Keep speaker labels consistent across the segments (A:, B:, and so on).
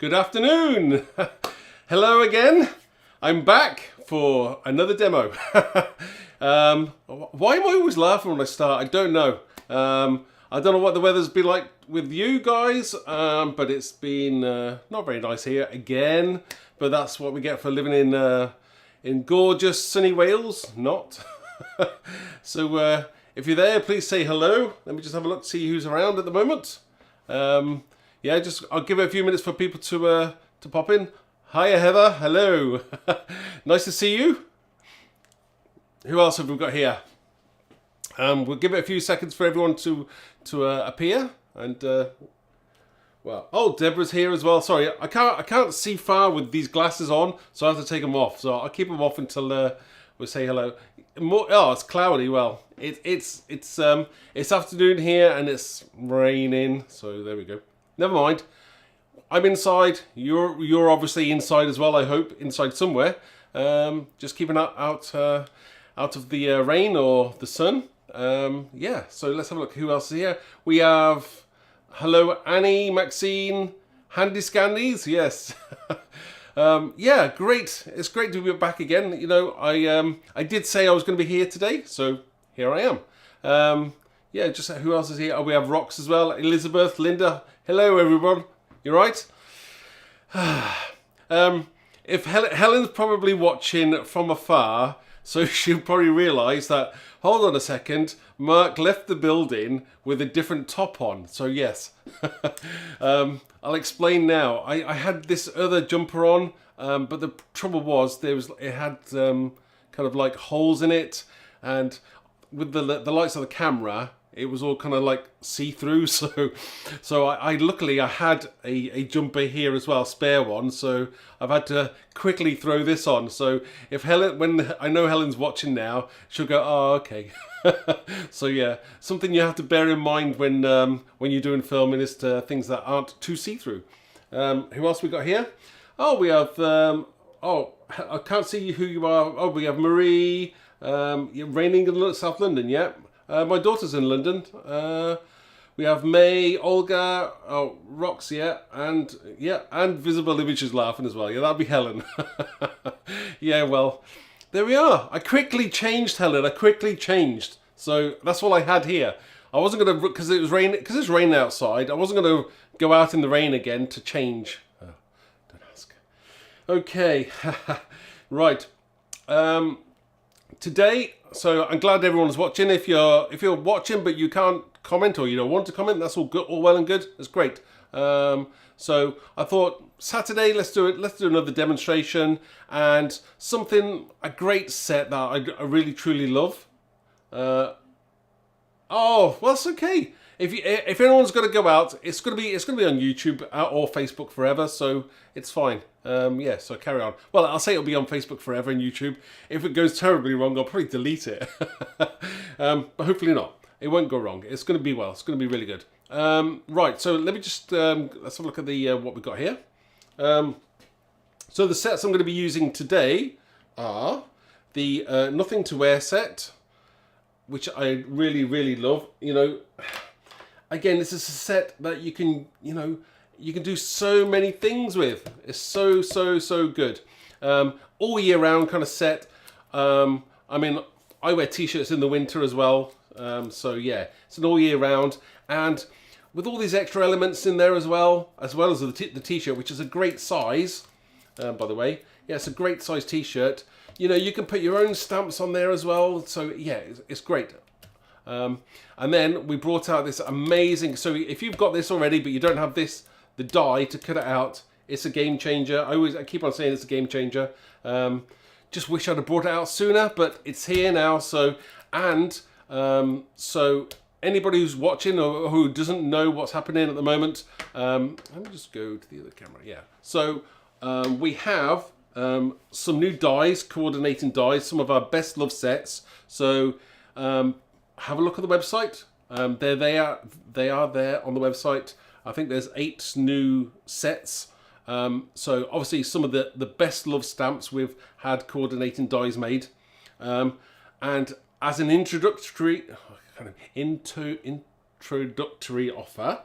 A: Good afternoon. Hello again. I'm back for another demo. Why am I always laughing when I start? I don't know. I don't know what the weather's been like with you guys, but it's been not very nice here again. But that's what we get for living in gorgeous sunny Wales. Not. So if you're there, please say hello. Let me just have a look, see who's around at the moment. Yeah, I'll give it a few minutes for people to pop in. Hiya, Heather. Hello. Nice to see you. Who else have we got here? We'll give it a few seconds for everyone to appear. And well, oh, Deborah's here as well. Sorry, I can't see far with these glasses on, so I have to take them off. So I'll keep them off until we say hello. Oh, it's cloudy. Well, it's afternoon here and it's raining. So there we go. Never mind. I'm inside. You're obviously inside as well. I hope inside somewhere. Just keeping out of the rain or the sun. Yeah. So let's have a look. Who else is here? We have hello Annie, Maxine, Handy Scandies. Yes. Yeah, great. It's great to be back again. You know, I did say I was going to be here today, so here I am. Yeah, just who else is here? Oh, we have Rox as well. Elizabeth, Linda. Hello, everyone. You right? If Helen's probably watching from afar, so she'll probably realise that, hold on a second, Mark left the building with a different top on. So yes, I'll explain now. I had this other jumper on, but the trouble was it had kind of like holes in it, and with the lights of the camera, it was all kind of like see-through. So I luckily I had a jumper here as well, spare one. So I've had to quickly throw this on. So if when I know Helen's watching now, she'll go, oh, okay. So yeah, something you have to bear in mind when you're doing filming is things that aren't too see-through. Who else we got here? Oh, we have, oh, I can't see who you are. Oh, we have Marie, you're reigning in South London, yeah. My daughter's in London. We have May, Olga, oh, Rox, and Visible Images laughing as well. Yeah, that'd be Helen. Yeah, well, there we are. I quickly changed, Helen. I quickly changed. So that's all I had here. I wasn't gonna, because it's raining outside. I wasn't gonna go out in the rain again to change. Oh, don't ask. Okay, right. Today, so I'm glad everyone's watching. If you're watching but you can't comment or you don't want to comment, that's all good, all well and good. That's great. So I thought Saturday, let's do another demonstration and a great set that I really truly love. Oh, well, that's okay. If anyone's going to go out, it's going to be on YouTube or Facebook forever, so it's fine. Yeah, so carry on. Well, I'll say it'll be on Facebook forever and YouTube. If it goes terribly wrong, I'll probably delete it. But hopefully not. It won't go wrong. It's going to be well. It's going to be really good. Right, so let me just let's have a look at the what we've got here. So the sets I'm going to be using today are the Nothing to Wear set, which I really, really love. You know, again, this is a set that you can do so many things with. It's so good. All year round kind of set. I mean, I wear t-shirts in the winter as well. So yeah, it's an all year round, and with all these extra elements in there as well as the t-shirt, which is a great size. By the way, yeah, it's a great size t-shirt. You know, you can put your own stamps on there as well. So yeah, it's great. And then we brought out this amazing, so if you've got this already but you don't have the die to cut it out, it's a game changer. I keep on saying it's a game changer. Just wish I'd have brought it out sooner, but it's here now. So anybody who's watching or who doesn't know what's happening at the moment, let me just go to the other camera. Yeah, so we have some new dies, coordinating dies, some of our best loved sets. So have a look at the website. They are there on the website. I think there's 8 new sets. So obviously some of the best loved stamps we've had coordinating dies made. And as an introductory offer,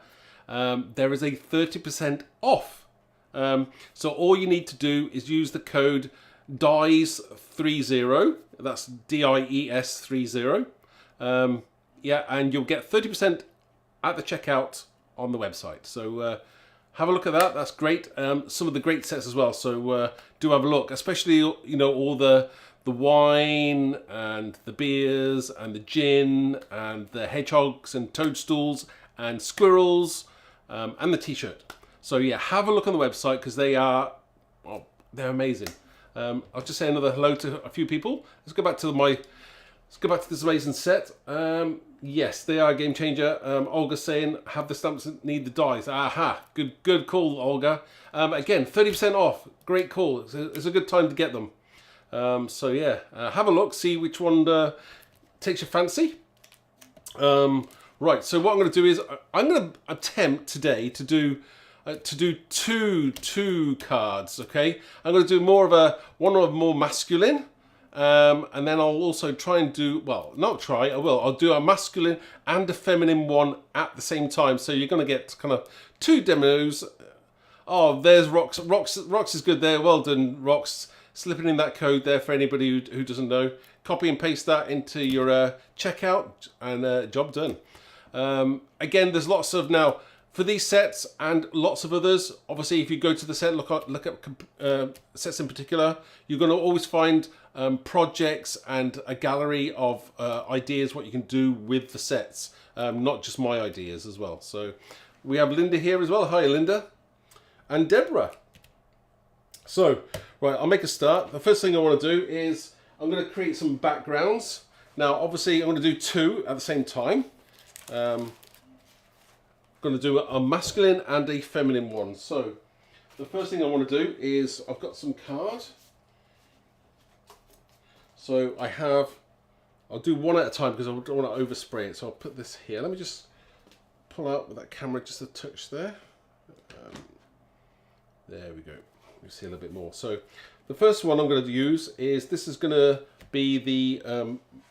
A: there is a 30% off So all you need to do is use the code DIES30. That's DIES30. Yeah, and you'll get 30% at the checkout on the website. So have a look at that. That's great. Some of the great sets as well. So do have a look, especially all the wine and the beers and the gin and the hedgehogs and toadstools and squirrels and the t-shirt. So yeah, have a look on the website because they're amazing. I'll just say another hello to a few people. Let's go back to this amazing set. Yes, they are a game changer. Olga's saying, have the stamps that need the dies. Aha, good call, Olga. Again, 30% off. Great call. It's a good time to get them. So yeah, have a look, see which one takes your fancy. Right, so what I'm going to do is I'm going to attempt today to do two cards. Okay, I'm going to do one of more masculine. And then I'll also try and do, well, not try, I will. I'll do a masculine and a feminine one at the same time. So you're going to get kind of two demos. Oh, there's Rox. Rox is good there. Well done, Rox. Slipping in that code there for anybody who doesn't know. Copy and paste that into your checkout and job done. Again, there's lots of now for these sets and lots of others. Obviously, if you go to the set, look at sets in particular, you're going to always find projects and a gallery of ideas what you can do with the sets, not just my ideas as well. So we have Linda here as well. Hi, Linda, and Deborah. So right, I'll make a start. The first thing I want to do is I'm going to create some backgrounds. Now, obviously, I'm going to do two at the same time. I'm going to do a masculine and a feminine one. So the first thing I want to do is I've got some card. So I'll do one at a time because I don't want to overspray it. So I'll put this here. Let me just pull out with that camera just a touch there. There we go. You see a little bit more. So the first one I'm going to use is, this is going to be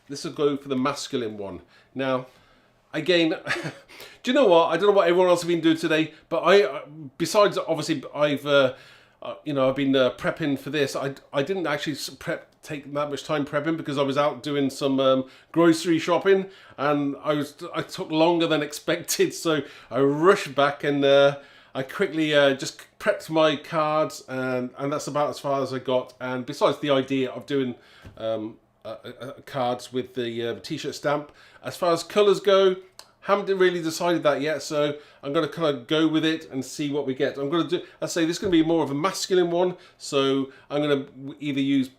A: this will go for the masculine one. Now, again, do you know what? I don't know what everyone else has been doing today, but besides obviously I've been prepping for this. I didn't actually take that much time prepping because I was out doing some grocery shopping, and I took longer than expected. So I rushed back and I quickly just prepped my cards, and that's about as far as I got. And besides the idea of doing cards with the t-shirt stamp, as far as colours go, haven't really decided that yet, so I'm going to kind of go with it and see what we get. I'm going to do, I say this is going to be more of a masculine one, so I'm going to either use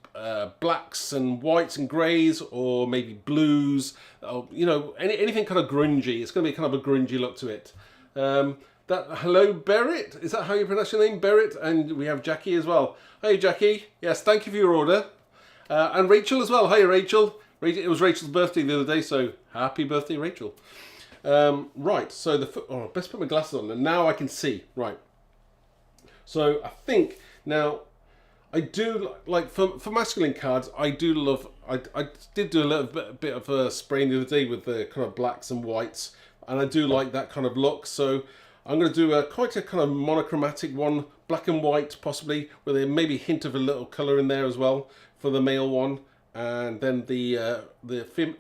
A: blacks and whites and greys, or maybe blues, anything kind of grungy. It's going to be kind of a grungy look to it. Hello, Berit. Is that how you pronounce your name, Berit? And we have Jackie as well. Hey, Jackie. Yes, thank you for your order. And Rachel as well. Hi, Rachel. It was Rachel's birthday the other day, so happy birthday, Rachel. Right, so best put my glasses on, and now I can see. Right. So I think now I do like for masculine cards. I do love. I did do a little bit of spraying the other day with the kind of blacks and whites, and I do like that kind of look. So I'm going to do quite a kind of monochromatic one, black and white possibly, with a maybe hint of a little colour in there as well for the male one, and then the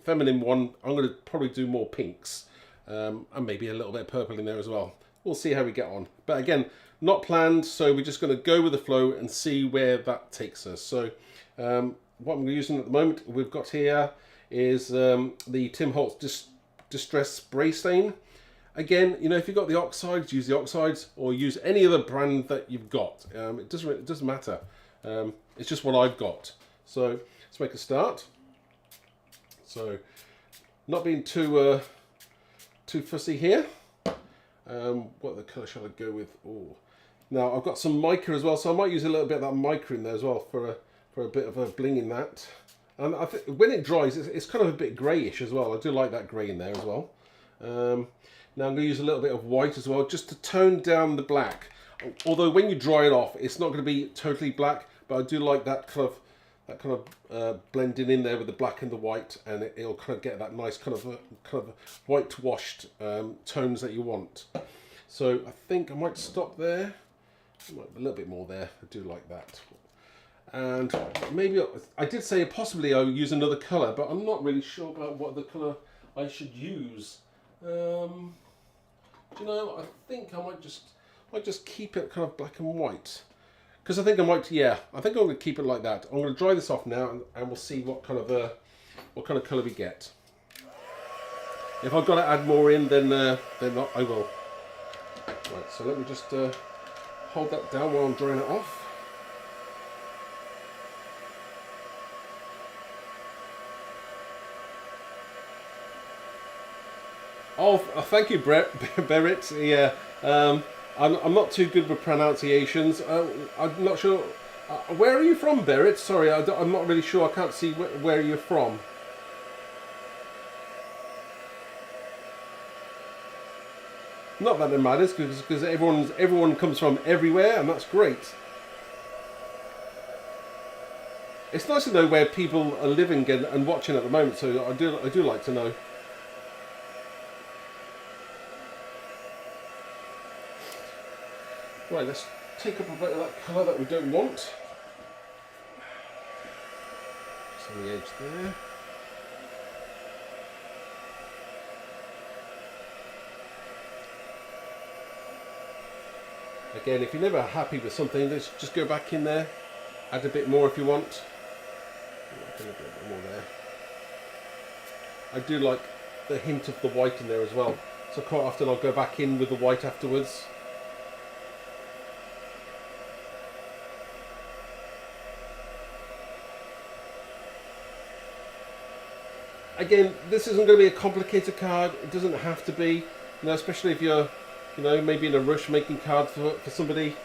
A: feminine one I'm going to probably do more pinks. And maybe a little bit of purple in there as well. We'll see how we get on. But again, not planned, so we're just going to go with the flow and see where that takes us. So what I'm using at the moment, we've got here is the Tim Holtz Distress Spray Stain. Again, if you've got the oxides, use the oxides, or use any other brand that you've got. It doesn't matter. It's just what I've got. So let's make a start. So not being too fussy here. What the colour shall I go with? Oh, now I've got some mica as well, so I might use a little bit of that mica in there as well for a bit of a bling in that. And I think when it dries, it's kind of a bit greyish as well. I do like that grey in there as well. Now I'm going to use a little bit of white as well, just to tone down the black. Although when you dry it off, it's not going to be totally black, but I do like that kind of blending in there with the black and the white, and it'll kind of get that nice kind of white-washed tones that you want. So I think I might stop there, A little bit more there. I do like that. And maybe I did say possibly I'll use another colour, but I'm not really sure about what the colour I should use. Do you know? I think I might just keep it kind of black and white, because I think I might. Yeah, I think I'm going to keep it like that. I'm going to dry this off now, and we'll see what kind of colour we get. If I've got to add more in, then I will. Right. So let me just hold that down while I'm drying it off. Oh, thank you, Berit. Yeah, I'm not too good with pronunciations. I'm not sure. Where are you from, Berit? Sorry, I'm not really sure. I can't see where you're from. Not that it matters, because everyone comes from everywhere, and that's great. It's nice to know where people are living and watching at the moment. So I do like to know. Right, let's take up a bit of that colour that we don't want. Just on the edge there. Again, if you're never happy with something, just go back in there, add a bit more if you want. A bit more there. I do like the hint of the white in there as well, so quite often I'll go back in with the white afterwards. Again, this isn't going to be a complicated card. It doesn't have to be, especially if you're, maybe in a rush making cards for somebody.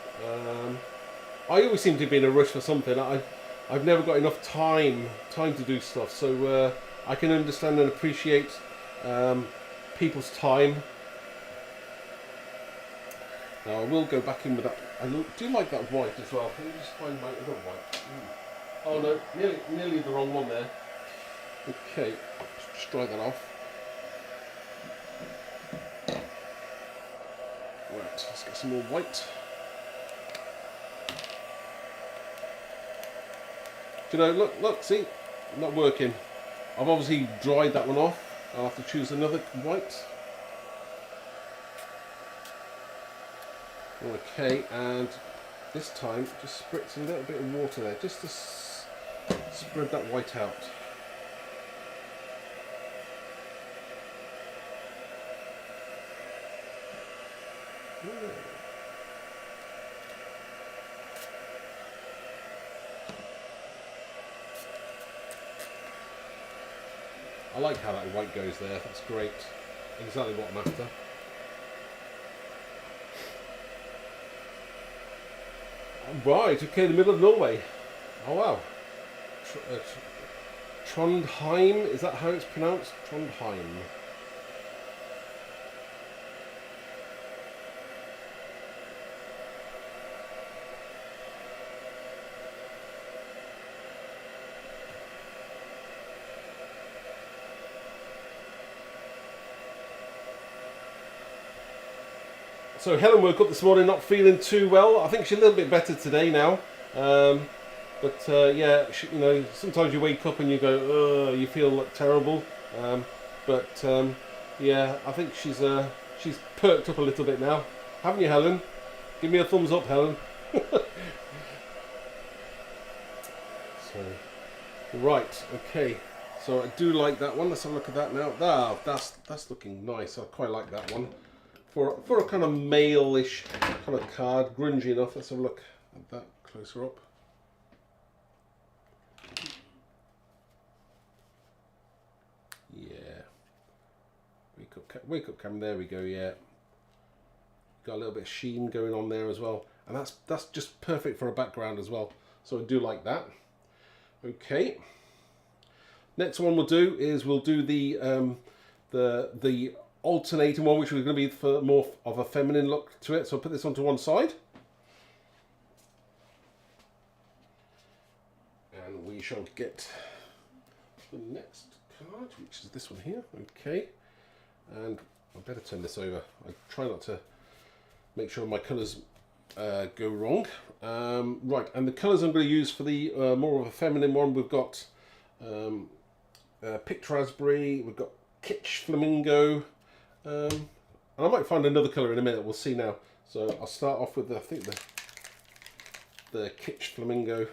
A: I always seem to be in a rush for something. I've never got enough time to do stuff, so I can understand and appreciate people's time. Now I will go back in with that. I do like that white as well. Let me just find my other white. Oh no, nearly the wrong one there. Okay, just dry that off. Right, let's get some more white. Do you know, look, see, not working. I've obviously dried that one off. I'll have to choose another white. Okay, and this time just spritz a little bit of water there, just to spread that white out. I like how that white goes there, that's great. Exactly what I'm after. Right, okay, the middle of Norway. Oh wow. Trondheim, is that how it's pronounced? Trondheim. So Helen woke up this morning not feeling too well. I think she's a little bit better today now. Yeah, sometimes you wake up and you go, you feel terrible. Yeah, I think she's perked up a little bit now. Haven't you, Helen? Give me a thumbs up, Helen. Right, okay. So I do like that one. Let's have a look at that now. Ah, that's looking nice. I quite like that one. For a kind of male-ish kind of card, grungy enough. Let's have a look at that closer up. Yeah. Wake up camera. There we go. Yeah. Got a little bit of sheen going on there as well, and that's just perfect for a background as well. So I do like that. Okay. Next one we'll do is we'll do the alternating one, which was going to be for more of a feminine look to it. So I'll put this onto one side. And we shall get the next card, which is this one here. Okay. And I better turn this over. I try not to make sure my colours go wrong. Right, and the colours I'm going to use for the more of a feminine one, we've got picked raspberry, we've got kitsch flamingo, and I might find another colour in a minute, we'll see now. So I'll start off with, I think, the kitsch flamingo.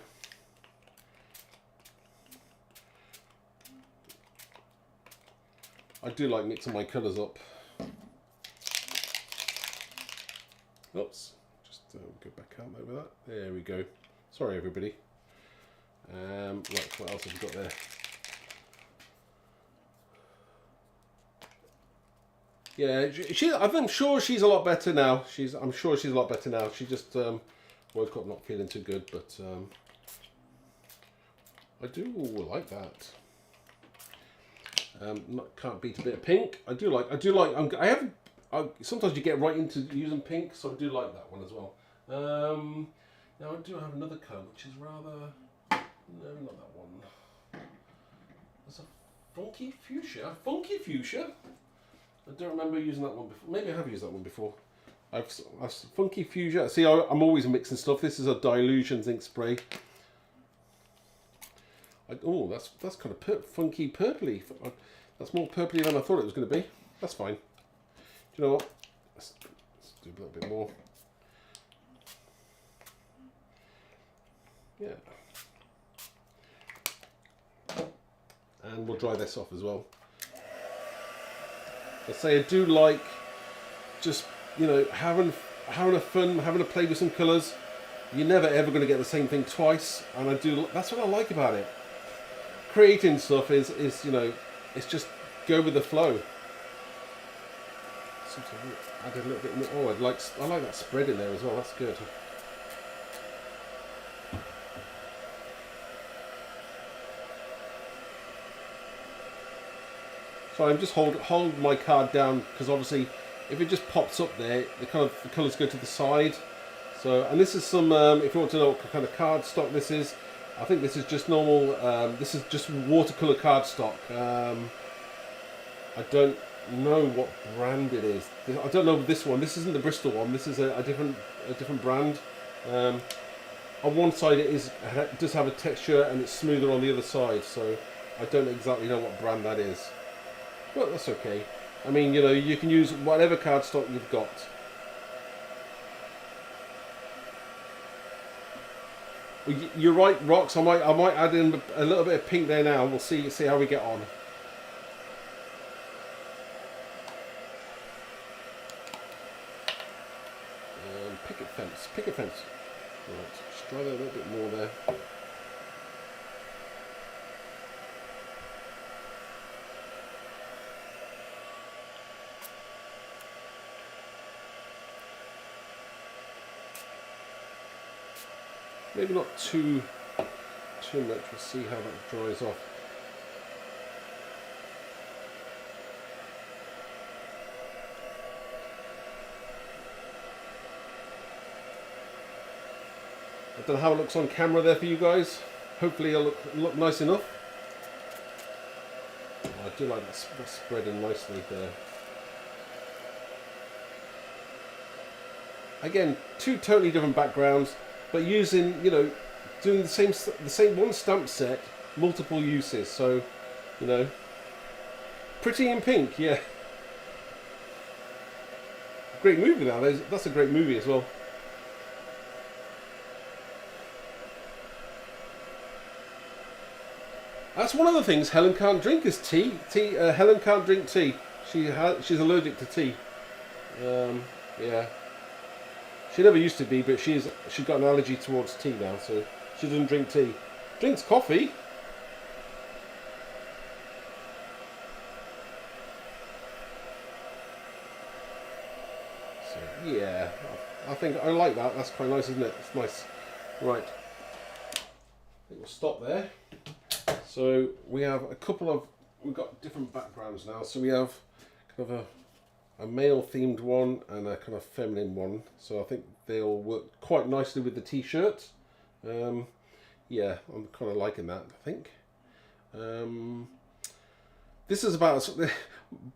A: I do like mixing my colours up. Oops, just go back out there with that. There we go. Sorry everybody. Right, what else have we got there? Yeah, I'm sure she's a lot better now. I'm sure she's a lot better now. She just woke up not feeling too good, but I do like that. Can't beat a bit of pink. I do like. Sometimes you get right into using pink, so I do like that one as well. Now I do have another colour which is rather. No, not that one. There's a funky fuchsia. Funky fuchsia. I don't remember using that one before. Maybe I have used that one before. I've funky fuchsia. See, I'm always mixing stuff. This is a dilutions ink spray. Oh, that's kind of funky purpley. That's more purpley than I thought it was going to be. That's fine. Do you know what? Let's do a little bit more. Yeah. And we'll dry this off as well. I say I do like just, you know, having a fun, having a play with some colours. You're never ever going to get the same thing twice, and that's what I like about it. Creating stuff is you know, it's just go with the flow. Sometimes add a little bit more. Oh, I like that spread in there as well. That's good. So I'm just hold my card down, because obviously if it just pops up there, the colours go to the side. So, and this is some if you want to know what kind of card stock this is. I think this is just normal, this is just watercolour cardstock. I don't know what brand it is. I don't know this one. This isn't the Bristol one. This is a different brand. On one side it does have a texture and it's smoother on the other side. So I don't exactly know what brand that is. But that's okay. I mean, you know, you can use whatever cardstock you've got. You're right, Rox. I might add in a little bit of pink there now. We'll see how we get on. Picket fence. Right, just try that a little bit more there. Maybe not too much. We'll see how that dries off. I don't know how it looks on camera there for you guys. Hopefully it'll look nice enough. Oh, I do like that spreading nicely there. Again, two totally different backgrounds, but using, you know, doing the same one stamp set, multiple uses. So, you know, Pretty in Pink, yeah. Great movie now. That's a great movie as well. That's one of the things Helen can't drink is tea. Helen can't drink tea. She's allergic to tea. Yeah. She never used to be, but she's got an allergy towards tea now, so she doesn't drink tea. Drinks coffee. So yeah, I think I like that. That's quite nice, isn't it? It's nice. Right. I think we'll stop there. So we have we've got different backgrounds now. So we have kind of a male themed one and a kind of feminine one. So I think they'll work quite nicely with the t-shirts. Yeah, I'm kind of liking that, I think. This is about,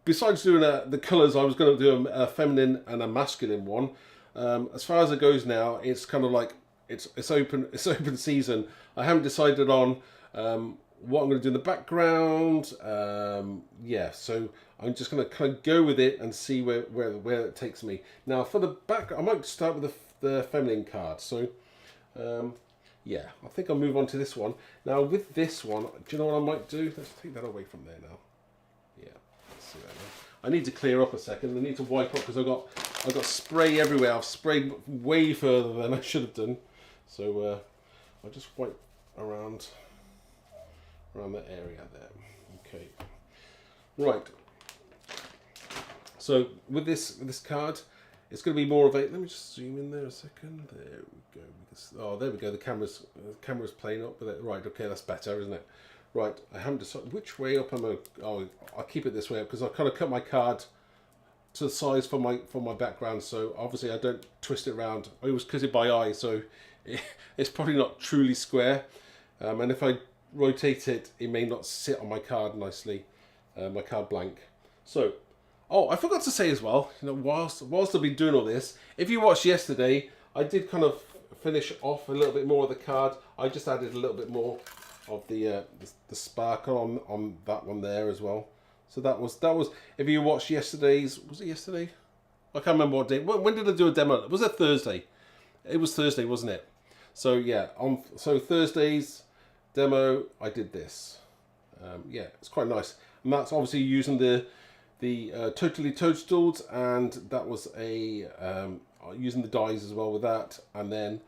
A: besides doing the colours, I was going to do a feminine and a masculine one. as far as it goes now, it's kind of like it's open season. I haven't decided on what I'm going to do in the background. Yeah, so I'm just going to kind of go with it and see where it takes me. Now for the back, I might start with the feminine card. So yeah, I think I'll move on to this one. Now with this one, do you know what I might do? Let's take that away from there now. Yeah, let's see that now. I need to clear up a second. I need to wipe up because I've got spray everywhere. I've sprayed way further than I should have done. So I'll just wipe around that area there. Okay. Right. So with this card, it's going to be more of a. Let me just zoom in there a second. There we go. Oh, there we go. The camera's playing up with it. Right. Okay, that's better, isn't it? Right. I haven't decided which way up I'm going. Oh, I'll keep it this way up because I kind of cut my card to the size for my background. So obviously I don't twist it around. I always cut it by eye, so it's probably not truly square. And if I rotate it, it may not sit on my card nicely, my card blank. So, oh, I forgot to say as well, you know, whilst I've been doing all this, if you watched yesterday, I did kind of finish off a little bit more of the card. I just added a little bit more of the sparkle on that one there as well. So that was if you watched yesterday's, was it yesterday? I can't remember what day. When did I do a demo? Was it Thursday? It was Thursday, wasn't it? So yeah, so Thursday's demo, I did this. Yeah, it's quite nice, and that's obviously using the Totally Toadstools, and that was a using the dies as well with that, and then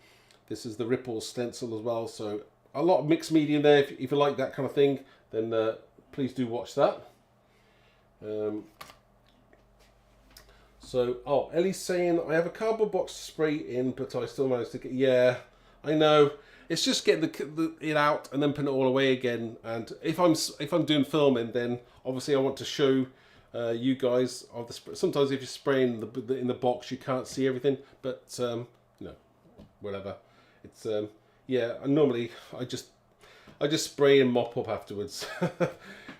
A: this is the Ripple stencil as well. So a lot of mixed media there. If you like that kind of thing, then please do watch that. So, oh, Ellie's saying I have a cardboard box to spray in, but I still managed to get. Yeah, I know. It's just getting it out and then putting it all away again. And if I'm doing filming, then obviously I want to show you guys of the. Sometimes if you're spraying in the box, you can't see everything. But you know, whatever. It's yeah. And normally I just spray and mop up afterwards.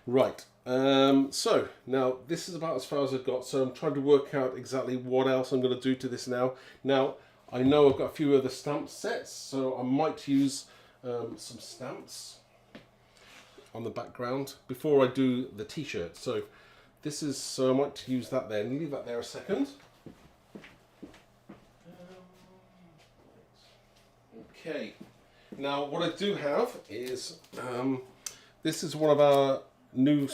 A: Right. So now this is about as far as I've got. So I'm trying to work out exactly what else I'm going to do to this now. Now I know I've got a few other stamp sets, so I might use some stamps on the background before I do the t-shirt. So this is, so I might use that there and leave that there a second. Okay. Now what I do have is this is one of our new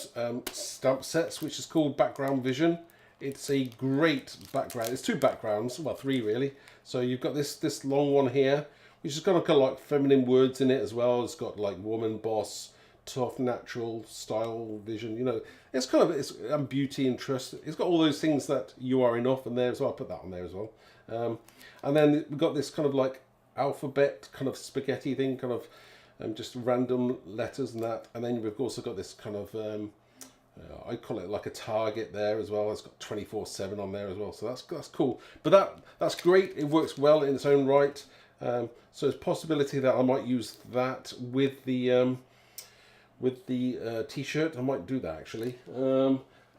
A: stamp sets, which is called Background Vision. It's a great background. It's two backgrounds, well, three really. So you've got this long one here, which has got kind of like feminine words in it as well. It's got like woman, boss, tough, natural, style, vision. You know, it's kind of and beauty and trust. It's got all those things that you are enough in there as well. I'll put that on there as well. And then we've got this kind of like alphabet kind of spaghetti thing, kind of just random letters and that. And then we've also got this kind of I call it like a target there as well. It's got 24/7 on there as well, so that's cool. But that's great. It works well in its own right. So there's possibility that I might use that with the t-shirt. I might do that actually,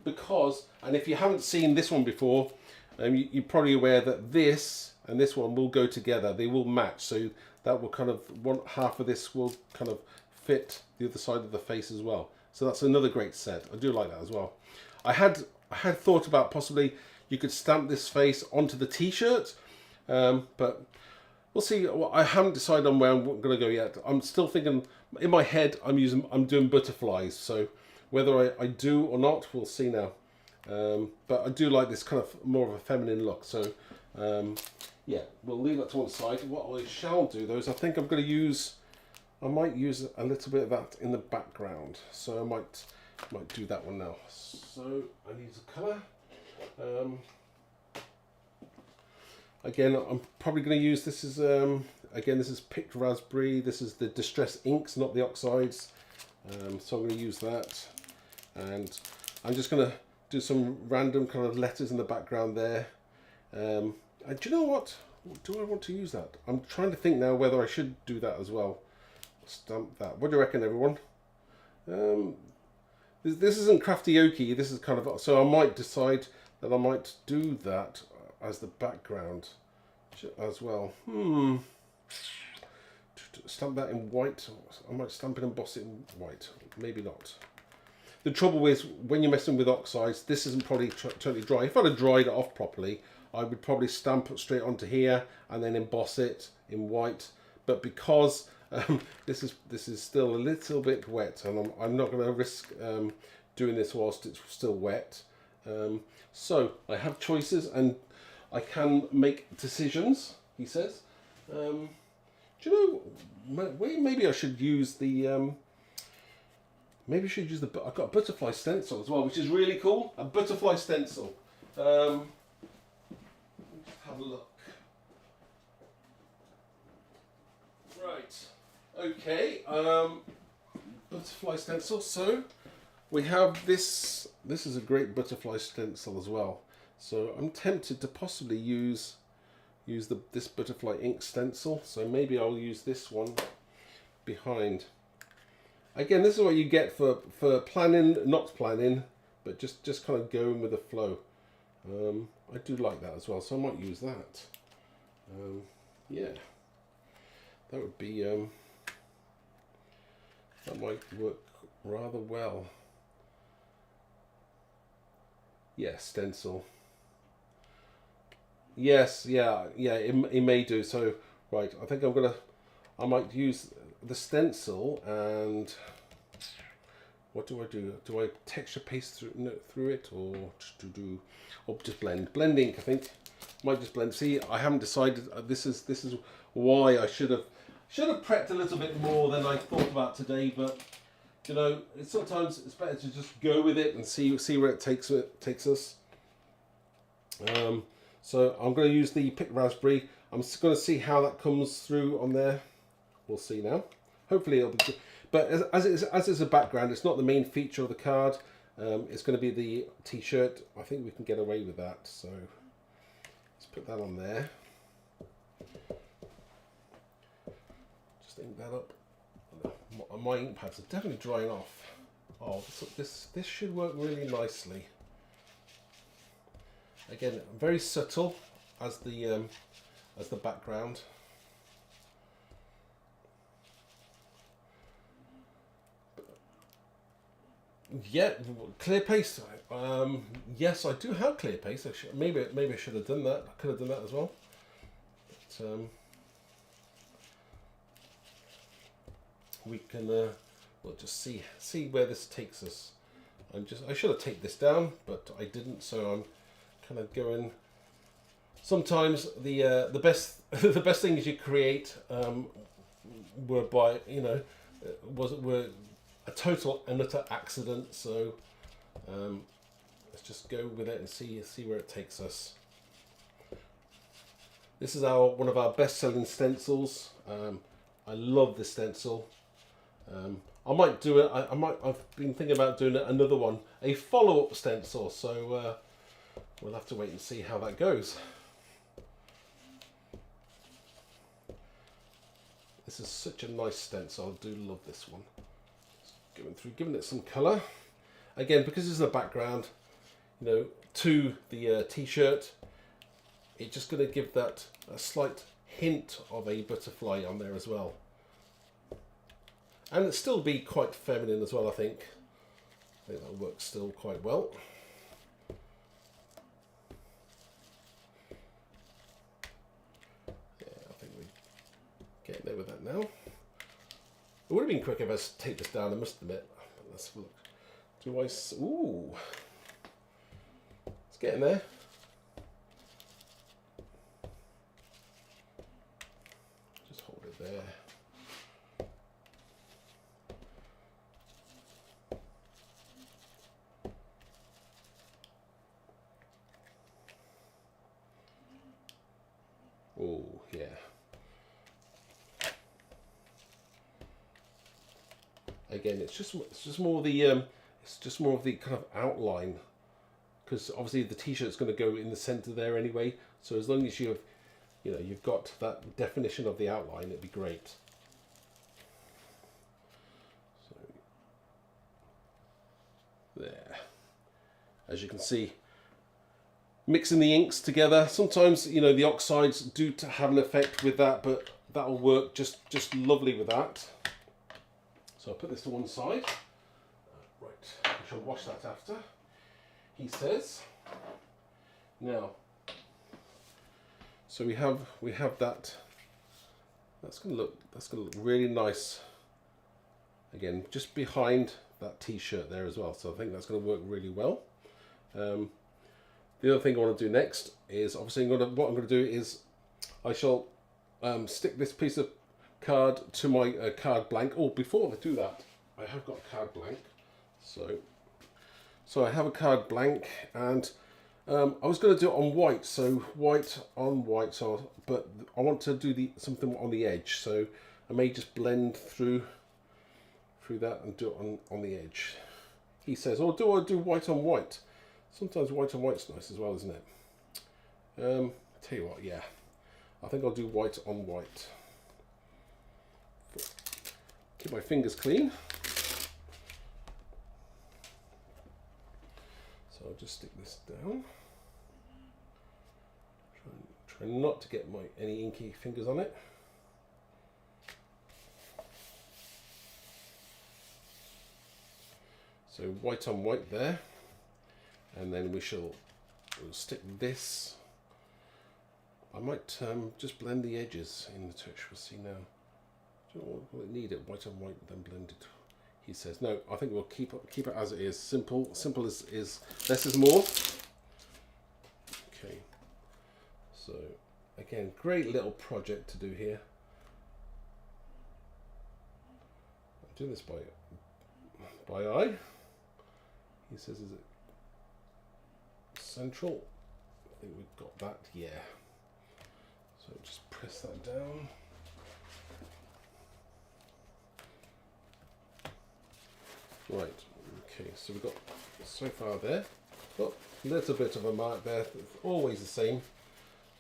A: because, and if you haven't seen this one before, you're probably aware that this and this one will go together. They will match. So that will kind of, half of this will kind of fit the other side of the face as well. So that's another great set. I do like that as well. I had thought about possibly you could stamp this face onto the t-shirt, but we'll see. Well, I haven't decided on where I'm going to go yet. I'm still thinking in my head. I'm doing butterflies. So whether I do or not, we'll see now. But I do like this kind of more of a feminine look. So yeah, we'll leave that to one side. What I shall do though is I think I'm going to use. I might use a little bit of that in the background, so I might do that one now. So I need a colour. Again, I'm probably going to use this as again, this is picked raspberry. This is the distress inks, not the oxides. So I'm going to use that, and I'm just going to do some random kind of letters in the background there. And do you know what? Do I want to use that? I'm trying to think now whether I should do that as well. Stamp that. What do you reckon, everyone? This isn't crafty-oaky. This is kind of, so I might decide that I might do that as the background. as well. Stamp that in white. I might stamp it and emboss it in white. Maybe not. The trouble is, when you're messing with oxides, this isn't probably totally dry. If I'd have dried it off properly, I would probably stamp it straight onto here and then emboss it in white. But because this is still a little bit wet, and I'm not going to risk doing this whilst it's still wet. So I have choices and I can make decisions, he says. Do you know, maybe I should use the... maybe I should use I've got a butterfly stencil as well, which is really cool. A butterfly stencil. Let's have a look. Right. Okay. Butterfly stencil. So we have this. This is a great butterfly stencil as well. So I'm tempted to possibly use this butterfly ink stencil. So maybe I'll use this one behind. Again, this is what you get for planning, not planning, but just kind of going with the flow. I do like that as well, so I might use that. Yeah, that would be that might work rather well. Yeah, stencil. Yes, yeah, it may do. So right, I think I might use the stencil, and what do I do? Do I texture paste through it, or just blend? Blend ink, I think. Might just blend. See, I haven't decided. This is why I should have prepped a little bit more than I thought about today. But you know, sometimes it's better to just go with it and see where it takes us. So I'm going to use the picked raspberry. I'm just going to see how that comes through on there. We'll see now. Hopefully it'll be good. But as it's a background, it's not the main feature of the card. It's going to be the t-shirt. I think we can get away with that. So let's put that on there. Just ink that up. My ink pads are definitely drying off. Oh, this should work really nicely. Again, very subtle as the background. Yeah, clear paste. Yes, I do have clear paste. Maybe I should have done that. I could have done that as well. But, we can we'll just see where this takes us. I should have taken this down, but I didn't. So I'm kind of going. Sometimes the best the best things you create were by were a total and utter accident. So let's just go with it and see where it takes us. This is one of our best-selling stencils. I love this stencil. I might do it. I've been thinking about doing another one, a follow-up stencil. So we'll have to wait and see how that goes. This is such a nice stencil. I do love this one. Giving it some colour. Again, because it's in the background, to the t-shirt, it's just going to give that a slight hint of a butterfly on there as well. And it'll still be quite feminine as well, I think. I think that works still quite well. Yeah, I think we're getting there with that now. It would have been quicker if I take this down, I must admit. But let's look. Ooh. It's getting there. Just hold it there. Oh, yeah. Again, it's just more of the kind of outline, because obviously the t-shirt's going to go in the center there anyway. So as long as you've got that definition of the outline, it'd be great. So there, as you can see, mixing the inks together. Sometimes, you know, the oxides do have an effect with that, but that'll work just lovely with that. So I'll put this to one side. Right, I shall wash that after, he says. Now, so we have that. That's gonna look really nice. Again, just behind that t-shirt there as well. So I think that's gonna work really well. The other thing I want to do next is obviously what I'm going to do is I shall stick this piece of card to my card blank. Oh, before I do that, I have got a card blank. So I have a card blank, and I was going to do it on white. So white on white. So, but I want to do something on the edge. So I may just blend through that and do it on the edge. He says, "Oh, do I do white on white?" Sometimes white on white's nice as well, isn't it? Tell you what, yeah. I think I'll do white on white. Keep my fingers clean. So I'll just stick this down. Try not to get any inky fingers on it. So white on white there. And then we'll stick this. I might just blend the edges in the touch. We'll see now. Will it need it white on white, then blended? He says no. I think we'll keep it as it is. Simple is less is more. Okay. So again, great little project to do here. I'm doing this by eye. He says, is it central? I think we've got that, yeah. So just press that down. Right, okay, so we've got so far there. Oh, a little bit of a mark there, it's always the same.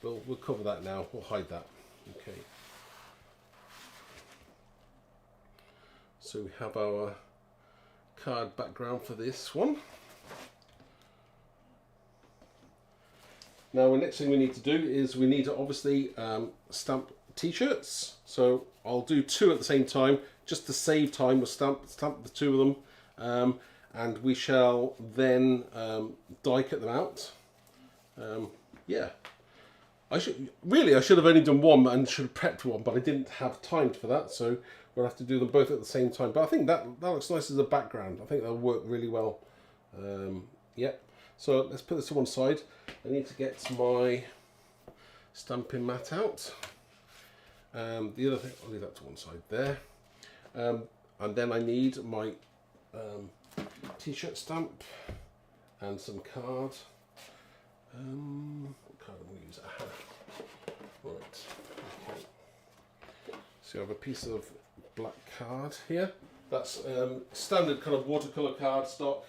A: We'll cover that now, we'll hide that. Okay. So we have our card background for this one. Now the next thing we need to do is we need to obviously stamp t-shirts. So I'll do two at the same time, just to save time. We'll stamp the two of them, and we shall then die cut them out. Yeah, I should have only done one and should have prepped one, but I didn't have time for that, so we'll have to do them both at the same time. But I think that looks nice as a background. I think that'll work really well. Yeah. So let's put this to one side. I need to get my stamping mat out. The other thing, I'll leave that to one side there. And then I need my t-shirt stamp and some card. What card am I going to use? Right. Okay. So I have a piece of black card here. That's standard kind of watercolor card stock.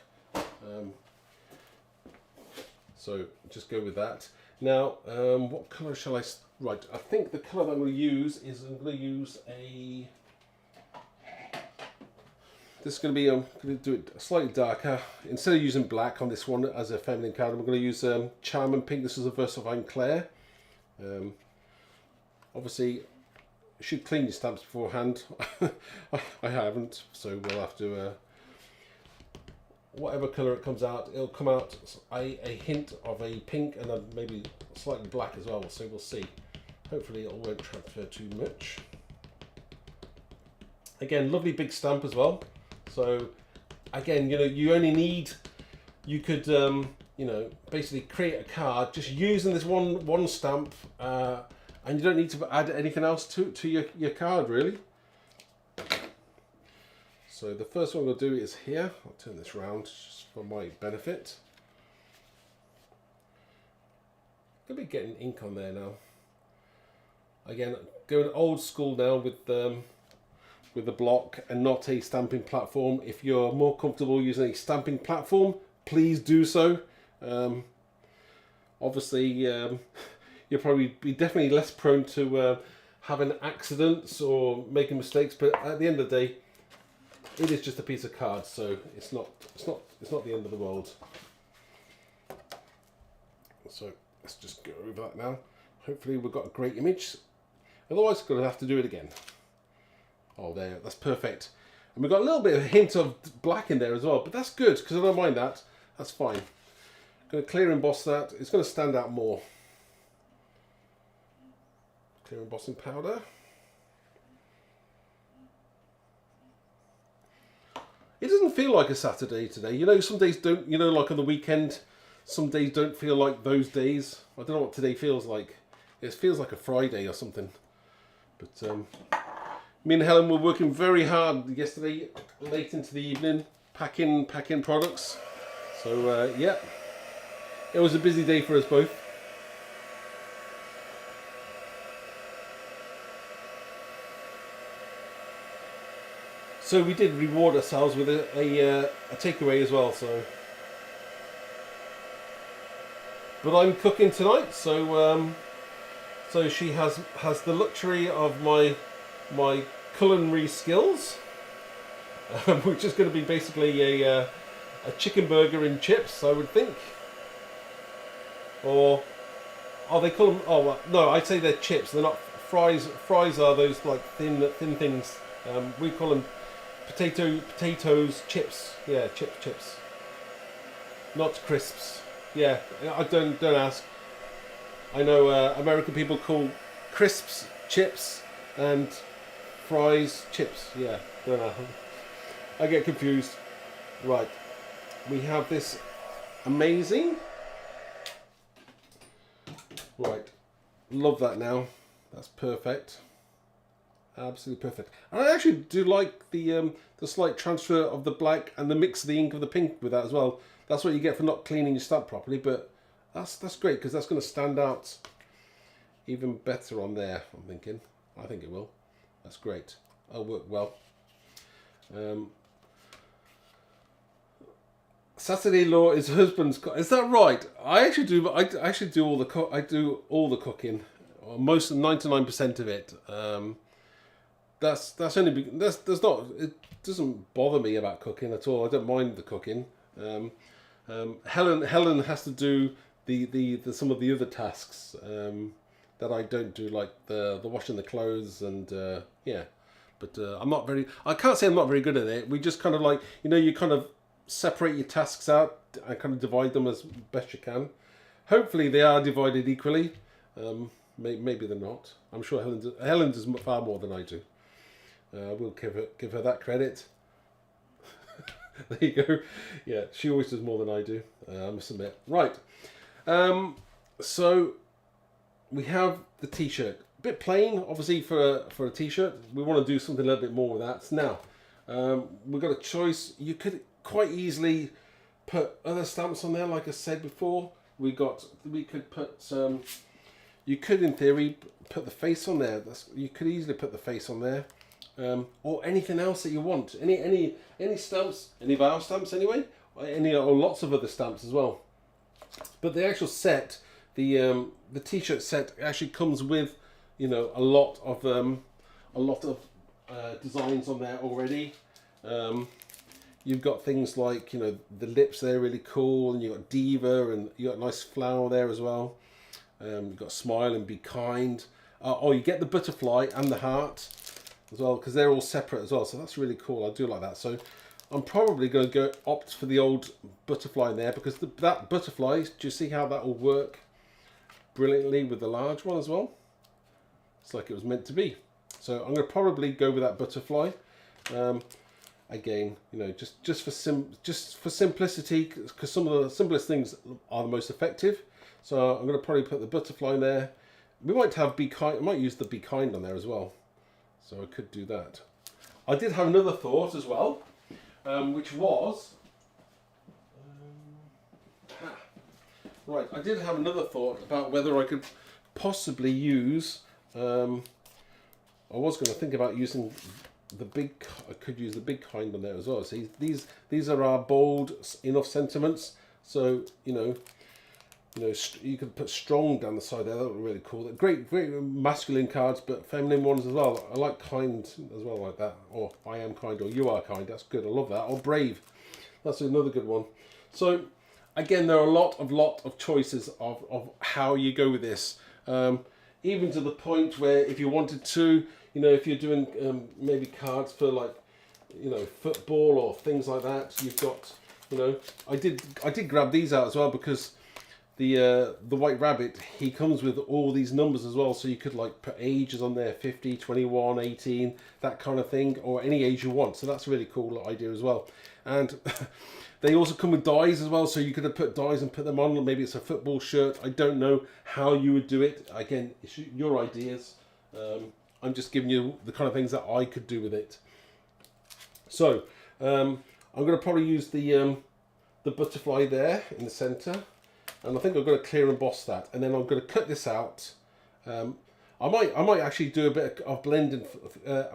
A: So just go with that. Now, what colour shall I? Right, I think the colour that I'm going to use is I'm going to use a. This is going to be. I'm going to do it slightly darker. Instead of using black on this one as a feminine card, I'm going to use Charm and Pink. This is a Versavine Claire. Obviously, you should clean your stamps beforehand. I haven't, so we'll have to. Whatever colour it comes out, it'll come out a hint of a pink and then maybe slightly black as well, so we'll see. Hopefully it won't transfer too much. Again, lovely big stamp as well. So again, you know, you could basically create a card just using this one stamp, and you don't need to add anything else to your card really. So the first one we'll do is here. I'll turn this around just for my benefit. Gonna be getting ink on there now. Again, going old school now with the block and not a stamping platform. If you're more comfortable using a stamping platform, please do so. Obviously, you'll probably be definitely less prone to having accidents or making mistakes. But at the end of the day, it is just a piece of card, so it's not the end of the world. So let's just go over that now. Hopefully we've got a great image. Otherwise, I'm going to have to do it again. Oh, there, that's perfect. And we've got a little bit of a hint of black in there as well, but that's good because I don't mind that. That's fine. I'm going to clear emboss that. It's going to stand out more. Clear embossing powder. It doesn't feel like a Saturday today. You know, some days don't, you know, like on the weekend, some days don't feel like those days. I don't know what today feels like. It feels like a Friday or something. But me and Helen were working very hard yesterday, late into the evening, packing products. So yeah, it was a busy day for us both. So we did reward ourselves with a takeaway as well. But I'm cooking tonight, so so she has the luxury of my culinary skills, which is going to be basically a chicken burger and chips, I would think. Or they call them? Oh well, no, I'd say they're chips. They're not fries. Fries are those like thin things. We call them potatoes, chips. Yeah, chips. Not crisps. Yeah, I don't ask. I know American people call crisps chips and fries chips. Yeah, don't know. I get confused. Right, we have this amazing. Right, love that now. That's perfect. Absolutely perfect. And I actually do like the slight transfer of the black and the mix of the ink of the pink with that as well. That's what you get for not cleaning your stamp properly, but that's great because that's going to stand out even better on there, I'm thinking. I think it will. That's great. That'll work well. Saturday-in-law is husband's. Is that right? I actually do. I actually do all the I do all the cooking, or most 99% of it. That's only that's not. It doesn't bother me about cooking at all. I don't mind the cooking. Helen has to do the some of the other tasks that I don't do, like the washing the clothes and yeah. But I'm not very. I can't say I'm not very good at it. We just kind of like, you know, you kind of separate your tasks out and kind of divide them as best you can. Hopefully they are divided equally. Maybe they're not. I'm sure Helen does far more than I do. We'll give her that credit. There you go. Yeah, she always does more than I do, I must admit. Right, so we have the t-shirt. A bit plain, obviously, for a t-shirt. We want to do something a little bit more with that. Now, we've got a choice. You could quite easily put other stamps on there, like I said before. We could put you could, in theory, put the face on there. You could easily put the face on there. Or anything else that you want. Any stamps, any of our stamps anyway, or lots of other stamps as well. But the actual set, the t-shirt set actually comes with, you know, a lot of designs on there already. You've got things like, you know, the lips there, really cool, and you've got Diva, and you got a nice flower there as well. You've got Smile and Be Kind. Oh, you get the butterfly and the heart as well, because they're all separate as well, so that's really cool. I do like that. So I'm probably going to opt for the old butterfly in there, because that butterfly, do you see how that will work brilliantly with the large one as well? It's like it was meant to be. So I'm going to probably go with that butterfly. Again, you know, just for simplicity, because some of the simplest things are the most effective. So I'm going to probably put the butterfly in there. We might have Be Kind. I might use the Be Kind on there as well. So I could do that. I did have another thought as well, which was right. I did have another thought about whether I could possibly use. I was going to think about using the big. I could use the Big Kind on there as well. See, these are our bold enough sentiments. So you know, you could put Strong down the side there. That would be really cool. Great masculine cards, but feminine ones as well. I like Kind as well, like that. Or I Am Kind, or You Are Kind. That's good. I love that. Or Brave. That's another good one. So again, there are a lot of choices of how you go with this. Even to the point where if you wanted to, you know, if you're doing maybe cards for like, you know, football or things like that, you've got, you know, I did grab these out as well because the White Rabbit, he comes with all these numbers as well, so you could like put ages on there, 50, 21, 18, that kind of thing, or any age you want. So that's a really cool idea as well. And they also come with dies as well, so you could have put dies and put them on. Maybe it's a football shirt. I don't know how you would do it. Again, it's your ideas. I'm just giving you the kind of things that I could do with it. So I'm going to probably use the butterfly there in the centre, and I think I'm going to clear emboss that, and then I'm going to cut this out. I might actually do a bit of blending,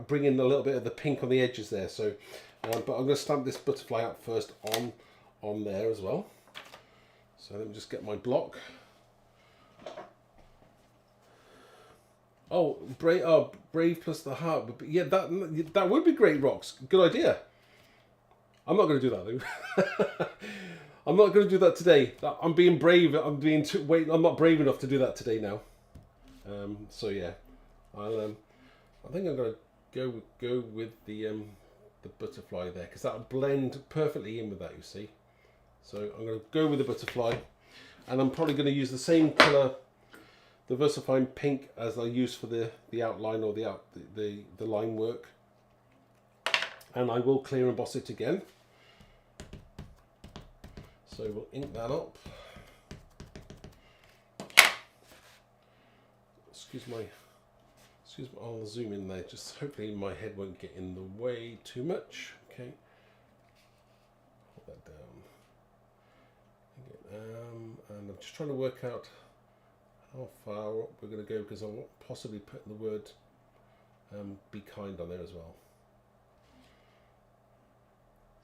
A: bring in a little bit of the pink on the edges there. So, but I'm going to stamp this butterfly out first on there as well. So let me just get my block. Oh, brave plus the heart. Yeah, that would be great rocks. Good idea. I'm not going to do that though. I'm not going to do that today. I'm being brave. I'm not brave enough to do that today now. So yeah, I think I'm going to go with the butterfly there, because that'll blend perfectly in with that, you see. So I'm going to go with the butterfly, and I'm probably going to use the same colour, the VersaFine pink, as I use for the outline or the line work. And I will clear emboss it again. So we'll ink that up. Excuse me, I'll zoom in there, just hopefully my head won't get in the way too much. Okay, put that down. And I'm just trying to work out how far up we're going to go, because I want possibly putting the word be kind on there as well.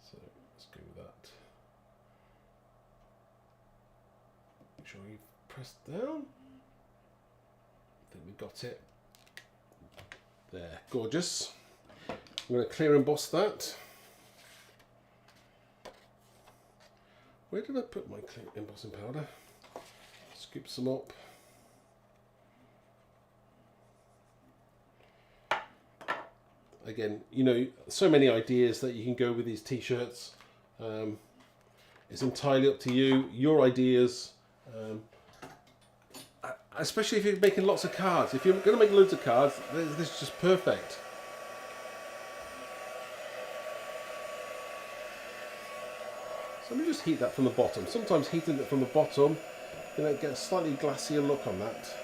A: So let's go with that. Make sure you press down. I think we got it. There, gorgeous. I'm going to clear emboss that. Where did I put my clear embossing powder? Scoop some up. Again, you know, so many ideas that you can go with these t-shirts. It's entirely up to you, your ideas. Especially if you're making lots of cards. If you're going to make loads of cards, this is just perfect. So let me just heat that from the bottom. Sometimes heating it from the bottom, you know, get a slightly glassier look on that.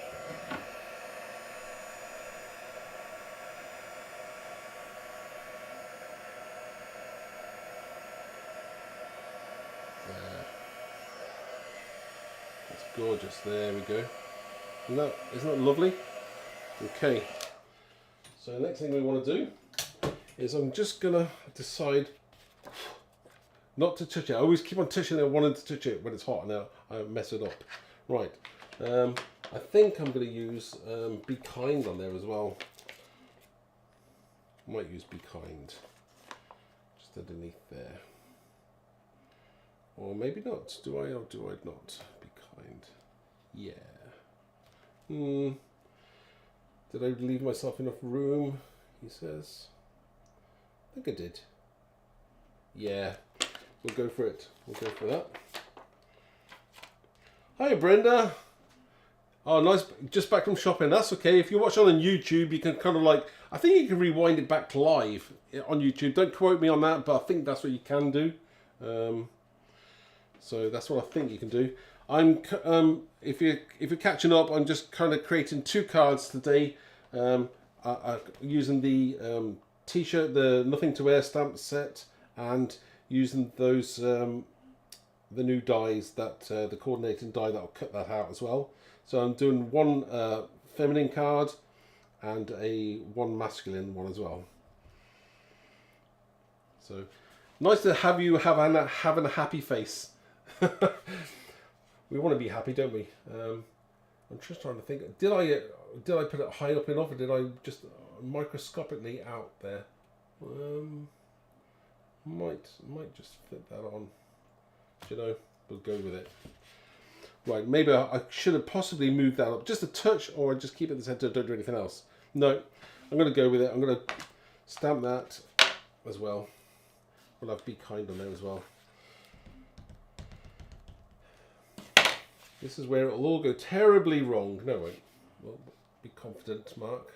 A: There. That's gorgeous. There we go. Isn't that lovely? Okay, so the next thing we want to do is I'm just going to decide not to touch it. I always keep on touching it, wanting to touch it when it's hot, and now I mess it up. Right, I think I'm going to use Be Kind on there as well. I might use Be Kind just underneath there. Or maybe not. Do I or do I not? Be Kind. Yeah. Did I leave myself enough room? He says. I think I did. Yeah, we'll go for it. We'll go for that. Hi, Brenda. Oh, nice. Just back from shopping. That's okay. If you're watching on YouTube, you can kind of like, I think you can rewind it back to live on YouTube. Don't quote me on that, but I think that's what you can do. So that's what I think you can do. If you're catching up, I'm just kind of creating two cards today, using the t-shirt, the Nothing to Wear stamp set, and using those the new dies, that the coordinating die that'll cut that out as well. So I'm doing one feminine card and one masculine one as well. So nice to have you having a happy face. We want to be happy, don't we? I'm just trying to think. Did I put it high up enough, or did I just microscopically out there? Might just fit that on. Do you know? we'll go with it. Right, maybe I should have possibly moved that up just a touch, or I just keep it in the center, don't do anything else. No, I'm going to go with it. I'm going to stamp that as well. We'll have Be Kind on there as well. This is where it'll all go terribly wrong. No, it won't. Well, be confident, Mark.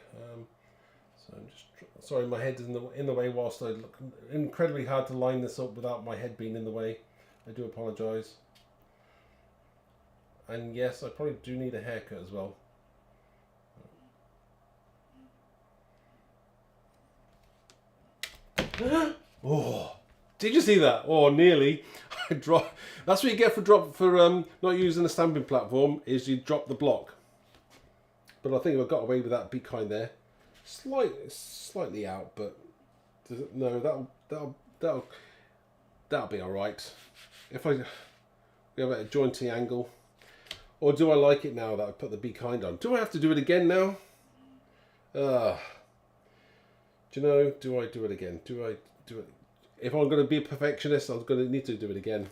A: So I'm just sorry, my head is in the way whilst I look. Incredibly hard to line this up without my head being in the way. I do apologise. And yes, I probably do need a haircut as well. Oh, did you see that? Oh, nearly. I dropped. That's what you get for not using a stamping platform, is you drop the block. But I think I got away with that. Be Kind there. Slightly out, but no, that'll be all right. If we have a jointing angle, or do I like it now that I put the Be Kind on? Do I have to do it again now? Do you know? Do I do it again? Do I do it? If I'm going to be a perfectionist, I'm going to need to do it again.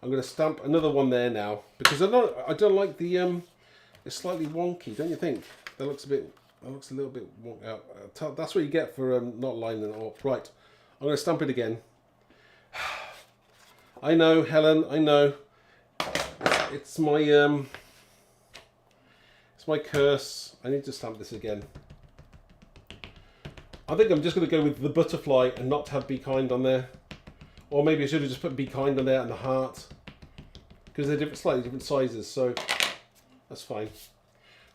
A: I'm going to stamp another one there now because I don't like the it's slightly wonky, don't you think? That looks a little bit wonky out. That's what you get for not lining it up. Right, I'm going to stamp it again. I know, Helen. I know. It's my curse. I need to stamp this again. I think I'm just going to go with the butterfly and not have Be Kind on there. Or maybe I should have just put Be Kind on there and the heart. Because they're slightly different sizes, so that's fine.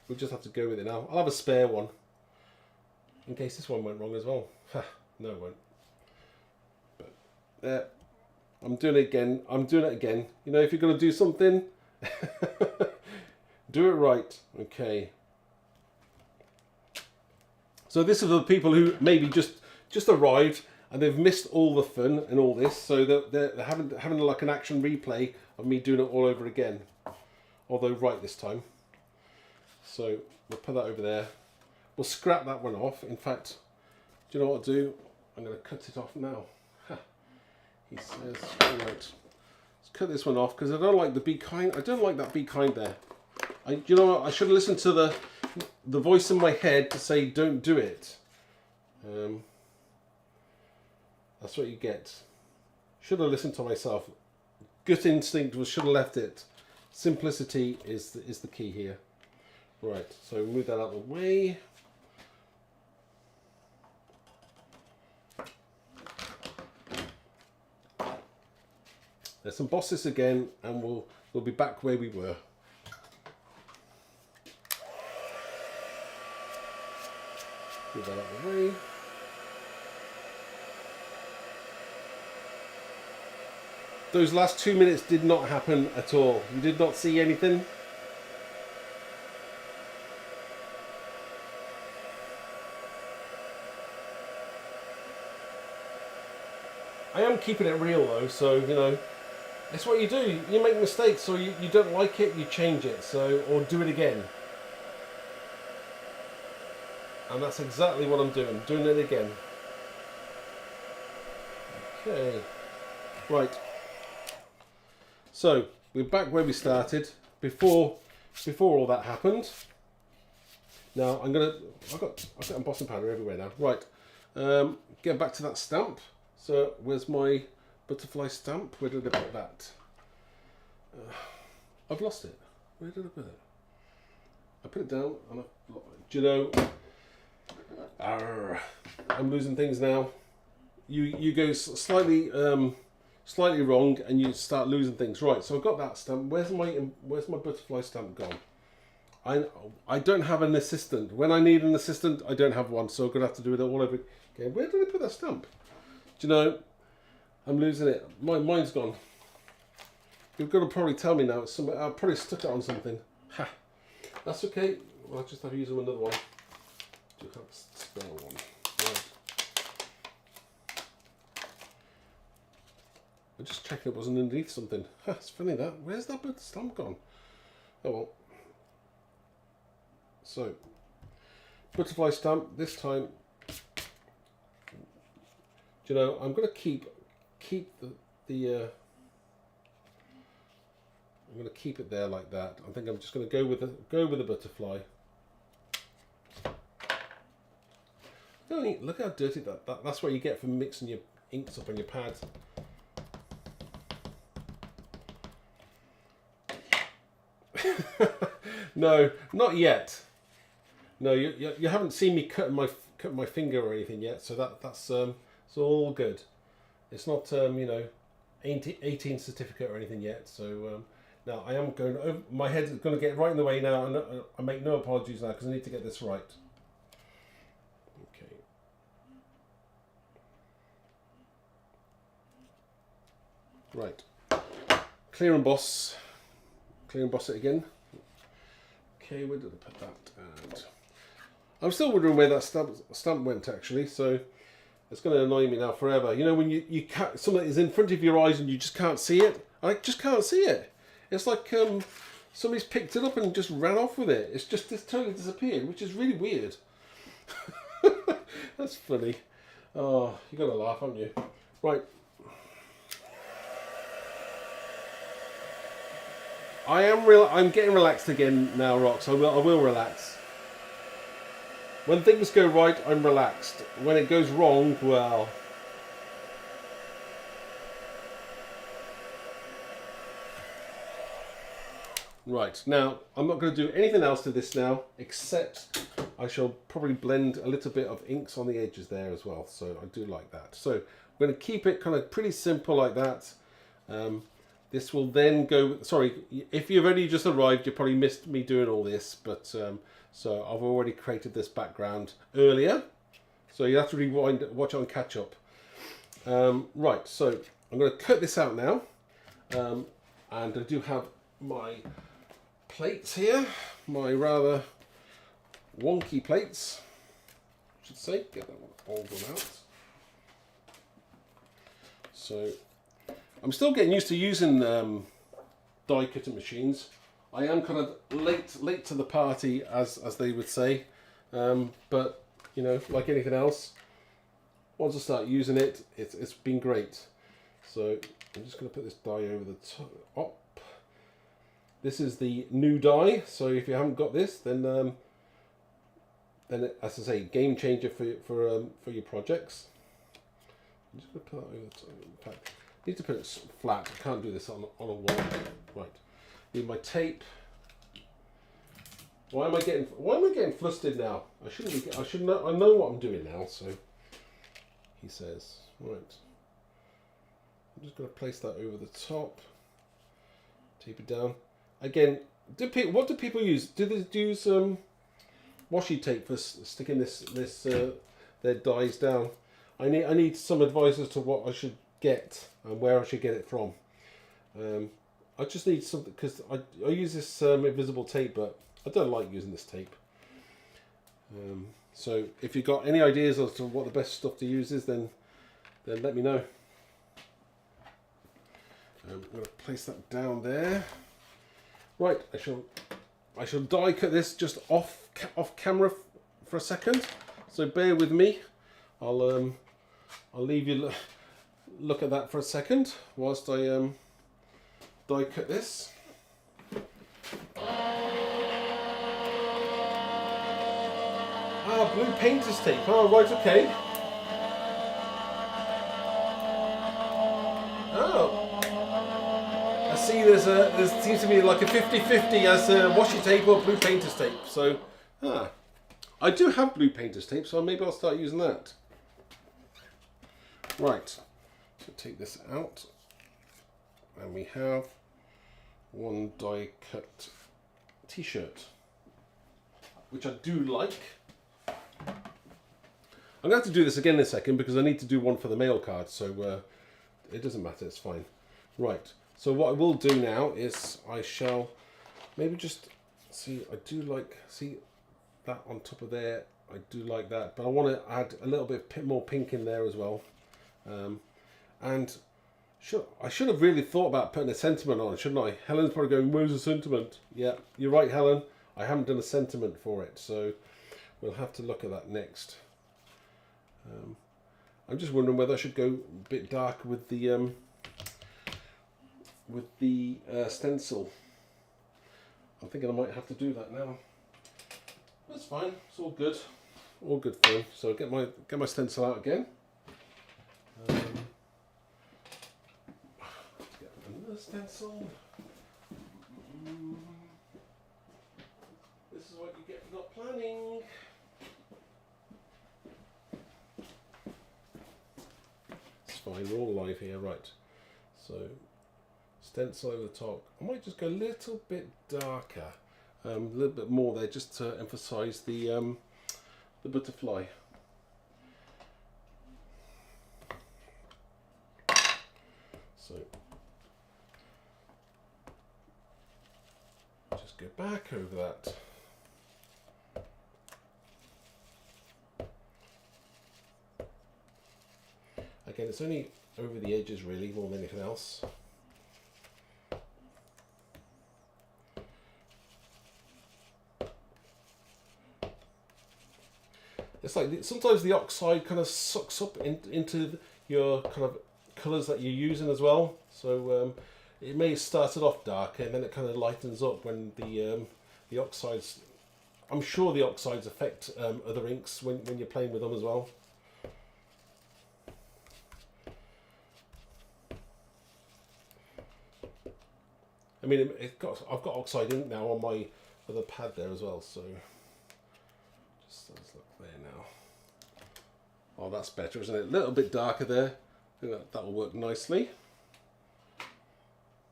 A: We'll just have to go with it now. I'll have a spare one. In case this one went wrong as well. No, it won't. But I'm doing it again. I'm doing it again. You know, if you're going to do something, do it right. Okay. So this is the people who maybe just arrived and they've missed all the fun and all this, so they're having like an action replay of me doing it all over again, although right this time. So we'll put that over there. We'll scrap that one off. In fact, do you know what I'll do? I'm going to cut it off now. He says, all right, let's cut this one off because I don't like the Be Kind. I don't like that Be Kind there. You know what? I should have listened to the voice in my head to say don't do it. That's what you get. Should have listened to myself. Gut instinct was should have left it. Simplicity is the key here. Right, so move that out of the way. Let's emboss this again, and we'll be back where we were. Move that out of the way. Those last 2 minutes did not happen at all. You did not see anything. I am keeping it real though, so you know, it's what you do. You make mistakes, or you don't like it, you change it, so or do it again. And that's exactly what I'm doing it again. Okay, right. So we're back where we started before all that happened. Now I've got embossing powder everywhere now. Right, get back to that stamp. So where's my butterfly stamp? Where did I put that? I've lost it. Where did I put it? I put it down and do you know? I'm losing things now. You go slightly wrong and you start losing things. Right, so I've got that stamp. Where's my butterfly stamp gone? I don't have an assistant. When I need an assistant, I don't have one, so I'm gonna have to do it all over again. Where did I put that stamp? Do you know? I'm losing it. Mine's gone. You've got to probably tell me now. It's somewhere. I probably stuck it on something. Ha. That's okay. I'll just have to use another one. Do have a spare one. Right. I'm just checking it wasn't underneath something. It's funny that. Where's that stamp gone? Oh well. So, butterfly stamp this time. Do you know? I'm going to keep the I'm going to keep it there like that. I think I'm just going to go with a butterfly. Look how dirty that's what you get from mixing your inks up on your pads. No, not yet. No, you haven't seen me cut my finger or anything yet, so that's it's all good. It's not you know, 18 certificate or anything yet. So now I am going over, my head is going to get right in the way now, and I make no apologies now because I need to get this right. Okay. Right. Clear and emboss it again. Okay, where did I put that? And I'm still wondering where that stamp went actually, so it's going to annoy me now forever. You know, when you can't, something is in front of your eyes and you just can't see it. I just can't see it. It's like somebody's picked it up and just ran off with it. It's totally disappeared, which is really weird. That's funny. Oh, you got to laugh, haven't you? Right. I'm getting relaxed again now, Rox. I will relax. When things go right, I'm relaxed. When it goes wrong, well. Right, now I'm not going to do anything else to this now, except I shall probably blend a little bit of inks on the edges there as well. So I do like that. So I'm going to keep it kind of pretty simple like that. This will then go, sorry, if you've only just arrived, you probably missed me doing all this, but so I've already created this background earlier. So you have to rewind, watch on catch up. Right, so I'm going to cut this out now. And I do have my plates here, my rather wonky plates, I should say. Get that old one out. So I'm still getting used to using die cutting machines. I am kind of late to the party, as they would say, but you know, like anything else, once I start using it, it's been great. So I'm just going to put this die over the top. This is the new die, so if you haven't got this, then as I say, game changer for your projects. I'm just going to put that over the top. In fact, I need to put it flat. I can't do this on a wall. Right. Need my tape. Why am I getting flustered now? I shouldn't be. I should know. I know what I'm doing now. So he says, right. I'm just going to place that over the top. Tape it down. Again, what do people use? Do they use washi tape for sticking their dies down? I need some advice as to what I should get and where I should get it from. I just need something, because I use this invisible tape, but I don't like using this tape. So if you've got any ideas as to what the best stuff to use is, then let me know. I'm going to place that down there. Right, I shall die cut this just off camera for a second. So bear with me. I'll leave you look at that for a second whilst I die cut this. Ah, blue painter's tape. Oh, right, okay. Oh. I see there seems to be like a 50-50 as washi tape or blue painter's tape. So, I do have blue painter's tape, so maybe I'll start using that. Right, so take this out, and we have one die cut t-shirt, which I do like. I'm going to have to do this again in a second because I need to do one for the mail card, so it doesn't matter, it's fine. Right, so what I will do now is I shall maybe just see, I do like, see that on top of there, I do like that, but I want to add a little bit more pink in there as well. And I should have really thought about putting a sentiment on, shouldn't I? Helen's probably going, where's the sentiment? Yeah, you're right, Helen. I haven't done a sentiment for it, so we'll have to look at that next. I'm just wondering whether I should go a bit darker with the with the stencil. I'm thinking I might have to do that now. That's fine. It's all good. All good fun. So get my stencil out again. Get another stencil. This is what you get for not planning. It's fine. We're all live here, right? So stencil over the top. I might just go a little bit darker, a little bit more there, just to emphasise the butterfly. So just go back over that. Again, it's only over the edges really, more than anything else. It's like sometimes the oxide kind of sucks up into your kind of colours that you're using as well. So it may start it off darker and then it kind of lightens up when the oxides. I'm sure the oxides affect other inks when you're playing with them as well. I mean, I've got oxide ink now on my other pad there as well, so just let's look there now. Oh, that's better, isn't it? A little bit darker there. I think that will work nicely.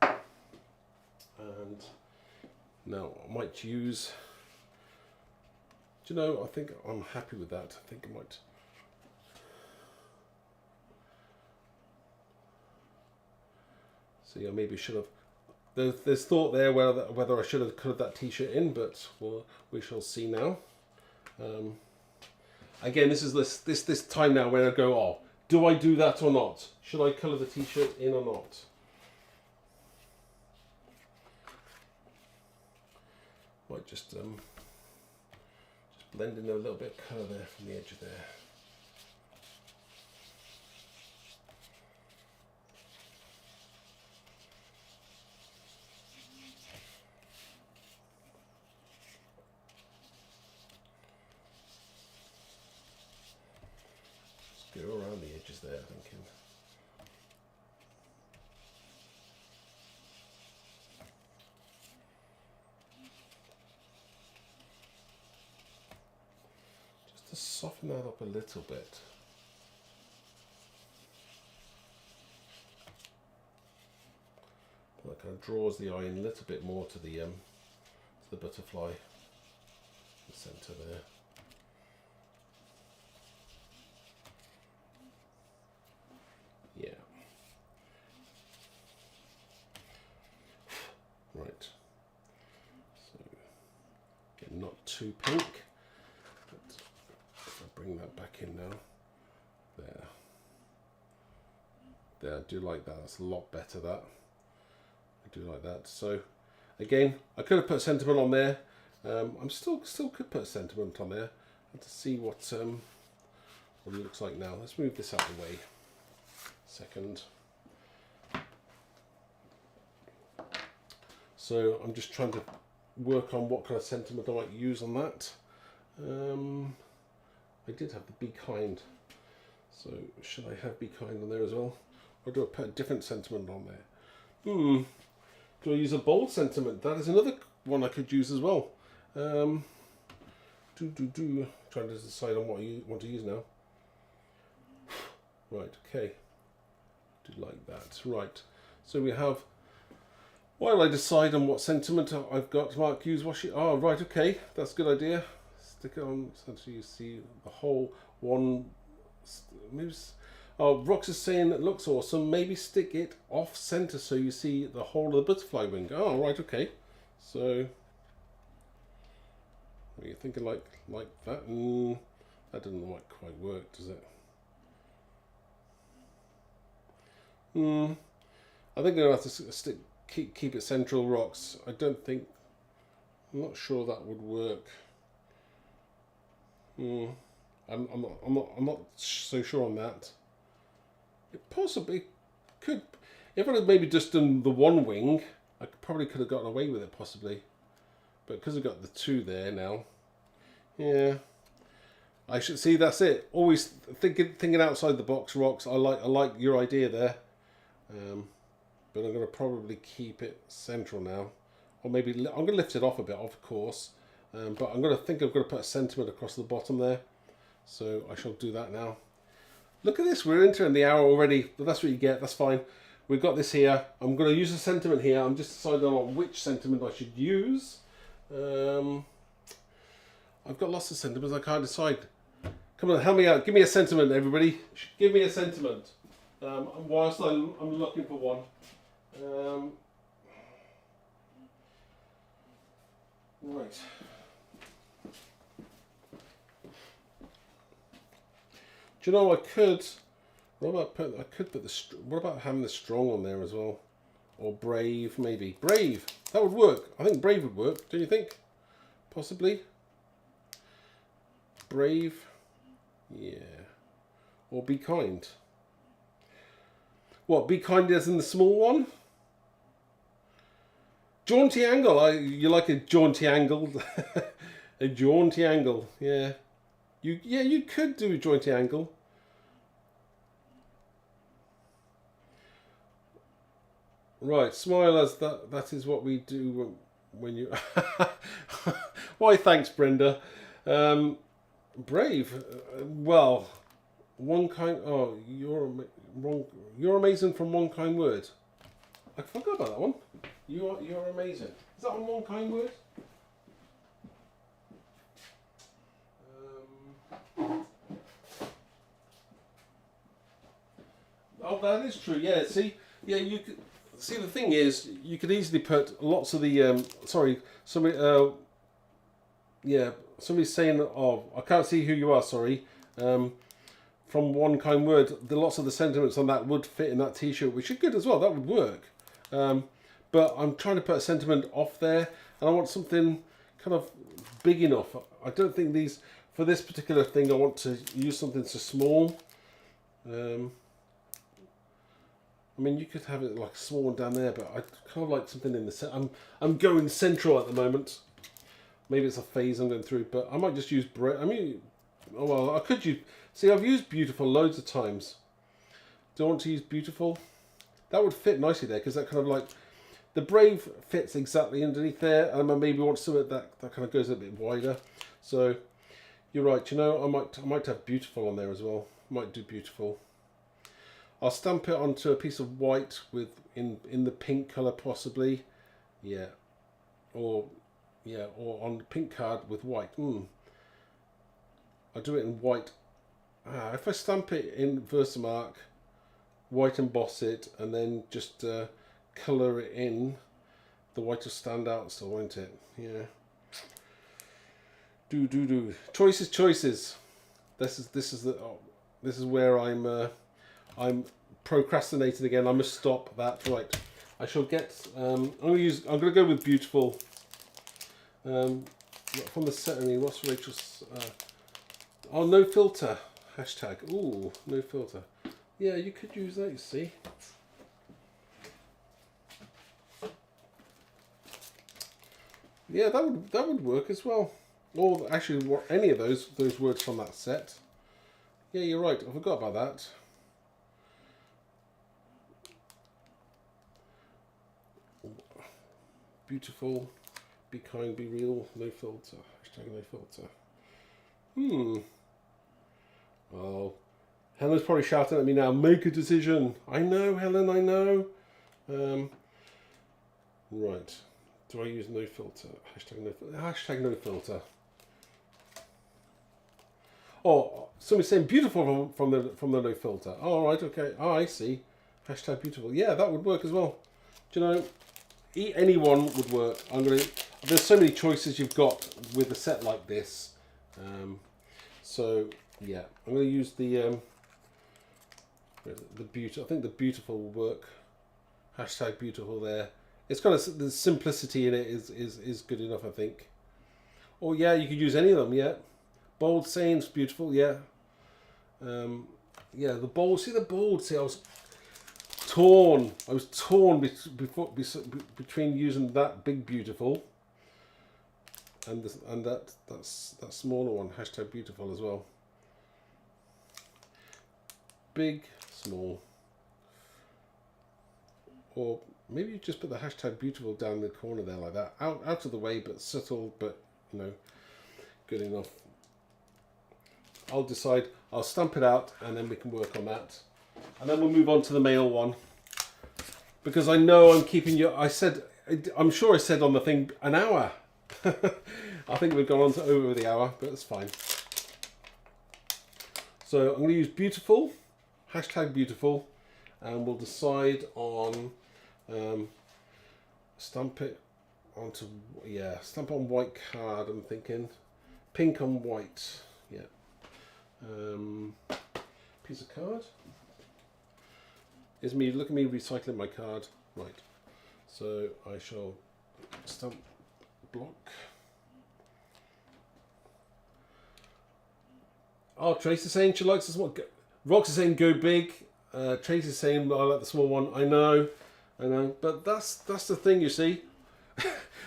A: And now I might use. Do you know? I think I'm happy with that. I think I might. See, I maybe should have. There's thought there whether I should have coloured that t-shirt in, but we shall see now. Again, this is this time now where I go, oh, do I do that or not? Should I colour the t-shirt in or not? Might just blend in a little bit of colour there from the edge of there. Go around the edges there, thinking. Just to soften that up a little bit. That kind of draws the eye in a little bit more to the butterfly, the centre there. Yeah. Right. So, again, not too pink, but if I bring that back in now, there. There, I do like that. That's a lot better. That I do like that. So, again, I could have put sentiment on there. I'm still could put sentiment on there, and to see what it looks like now. Let's move this out of the way. Second. So I'm just trying to work on what kind of sentiment I might use on that. I did have the Be Kind, so should I have Be Kind on there as well, or do I put a different sentiment on there? Do I use a bold sentiment? That is another one I could use as well. Trying to decide on what I want to use now. Right, okay. Do like that. Right. So we have, while I decide on what sentiment I've got, Mark, use washi. Oh, right, okay. That's a good idea. Stick it on so you see the whole one. Maybe, oh, Rox is saying it looks awesome. Maybe stick it off center so you see the whole of the butterfly wing. Oh, right, okay. So, are you thinking like that? That doesn't quite work, does it? I think I'm gonna have to keep it central, Rox. I'm not sure that would work. I'm not so sure on that. It possibly could. If I had maybe just done the one wing, I probably could have gotten away with it possibly. But because I've got the two there now, yeah. I should see. That's it. Always thinking outside the box. Rocks. I like your idea there. But I'm going to probably keep it central now, or maybe I'm going to lift it off a bit, of course. But I'm going to put a sentiment across the bottom there. So I shall do that now. Look at this. We're entering the hour already. But that's what you get. That's fine. We've got this here. I'm going to use a sentiment here. I'm just deciding on which sentiment I should use. I've got lots of sentiments. I can't decide. Come on, help me out. Give me a sentiment, everybody. Give me a sentiment. Whilst I'm looking for one. Right. Do you know I could? What about having the strong on there as well, or brave maybe? Brave. That would work. I think brave would work. Don't you think? Possibly. Brave. Yeah. Or be kind. What? Be kind as in the small one? Jaunty angle. You like a jaunty angle? A jaunty angle. Yeah. You could do a jaunty angle. Right. Smile as that is what we do when you. Why? Thanks, Brenda. Brave. Well, one kind. Oh, you're amazing from one kind word. I forgot about that one. You're amazing. Is that on one kind word? Oh, that is true. Yeah. See. Yeah. You could see. The thing is, you could easily put lots of the. Sorry. Somebody. Yeah. Somebody's saying, "Oh, I can't see who you are." Sorry. From one kind word, lots of the sentiments on that would fit in that T-shirt, which is good as well. That would work. But I'm trying to put a sentiment off there, and I want something kind of big enough. I don't think for this particular thing, I want to use something so small. I mean, you could have it like small one down there, but I kind of like something in the center. I'm going central at the moment. Maybe it's a phase I'm going through, but I might just use oh well, I could use. See, I've used beautiful loads of times. Do I want to use beautiful? That would fit nicely there because that kind of like the brave fits exactly underneath there, and I maybe want something that kind of goes a bit wider. So you're right. You know, I might have beautiful on there as well. Might do beautiful. I'll stamp it onto a piece of white with in the pink color possibly. Yeah, or on pink card with white. I'll do it in white. If I stamp it in Versamark, white emboss it, and then just colour it in, the white will stand out still, won't it? Yeah. Do. Choices. This is where I'm procrastinating again. I must stop that. Right. I shall get. I'm gonna go with beautiful. From the set. What's Rachel's? Oh, no filter. Hashtag. Ooh, no filter. Yeah, you could use that. You see. Yeah, that would work as well. Or actually, any of those words from that set. Yeah, you're right. I forgot about that. Beautiful. Be kind. Be real. No filter. Hashtag no filter. Well, Helen's probably shouting at me now. Make a decision. I know, Helen. I know. Right. Do I use no filter? Hashtag no filter. Oh, somebody's saying beautiful from the no filter. Oh, right. Okay. Oh, I see. Hashtag beautiful. Yeah, that would work as well. Do you know? Any one would work. There's so many choices you've got with a set like this. So yeah, I'm going to use the beauty. I think the beautiful will work. Hashtag beautiful there. It's got the simplicity in it is good enough, I think. Or yeah, you could use any of them. Yeah, bold sayings, beautiful. Yeah, yeah. The bold. See the bold. See, I was torn. I was torn between using that big beautiful and that smaller one, hashtag beautiful as well. Big, small. Or maybe you just put the hashtag beautiful down in the corner there like that. Out of the way, but subtle, but you know, good enough. I'll decide. I'll stamp it out and then we can work on that. And then we'll move on to the male one. Because I know I'm keeping you, I'm sure I said on the thing an hour. I think we've gone on to over the hour, but that's fine. So I'm going to use beautiful, hashtag beautiful, and we'll decide on stamp it onto, yeah, stamp on white card, I'm thinking. Pink on white, yeah. Piece of card. Is me, look at me recycling my card. Right, so I shall stamp block. Oh, Tracy's saying she likes the small. Rox is saying go big. Tracy's saying I like the small one. I know, but that's the thing, you see.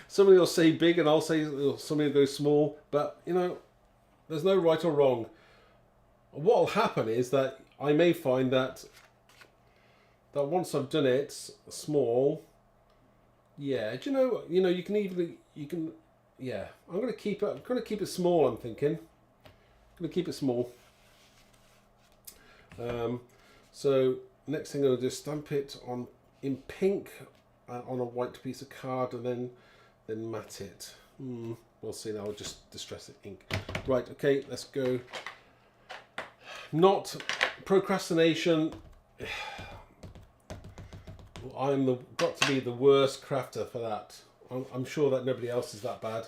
A: Somebody will say big and I'll say somebody will go small, but you know, there's no right or wrong. What will happen is that I may find that once I've done it small, yeah, do you know you can yeah, I'm gonna keep it small, I'm thinking. I'm gonna keep it small. So next thing I'll do is stamp it on in pink on a white piece of card and then matte it. We'll see now, I'll just distress it ink. Right, okay, let's go. Not procrastination. Got to be the worst crafter for that. I'm sure that nobody else is that bad.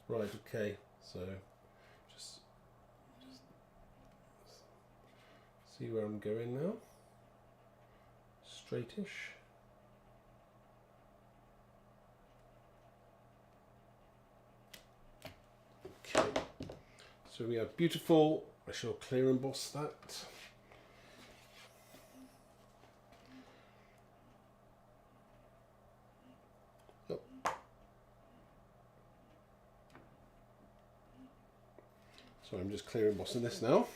A: Right, okay, so just see where I'm going now. Straightish. Okay, so we have beautiful. I shall clear emboss that. So I'm just clear embossing this now.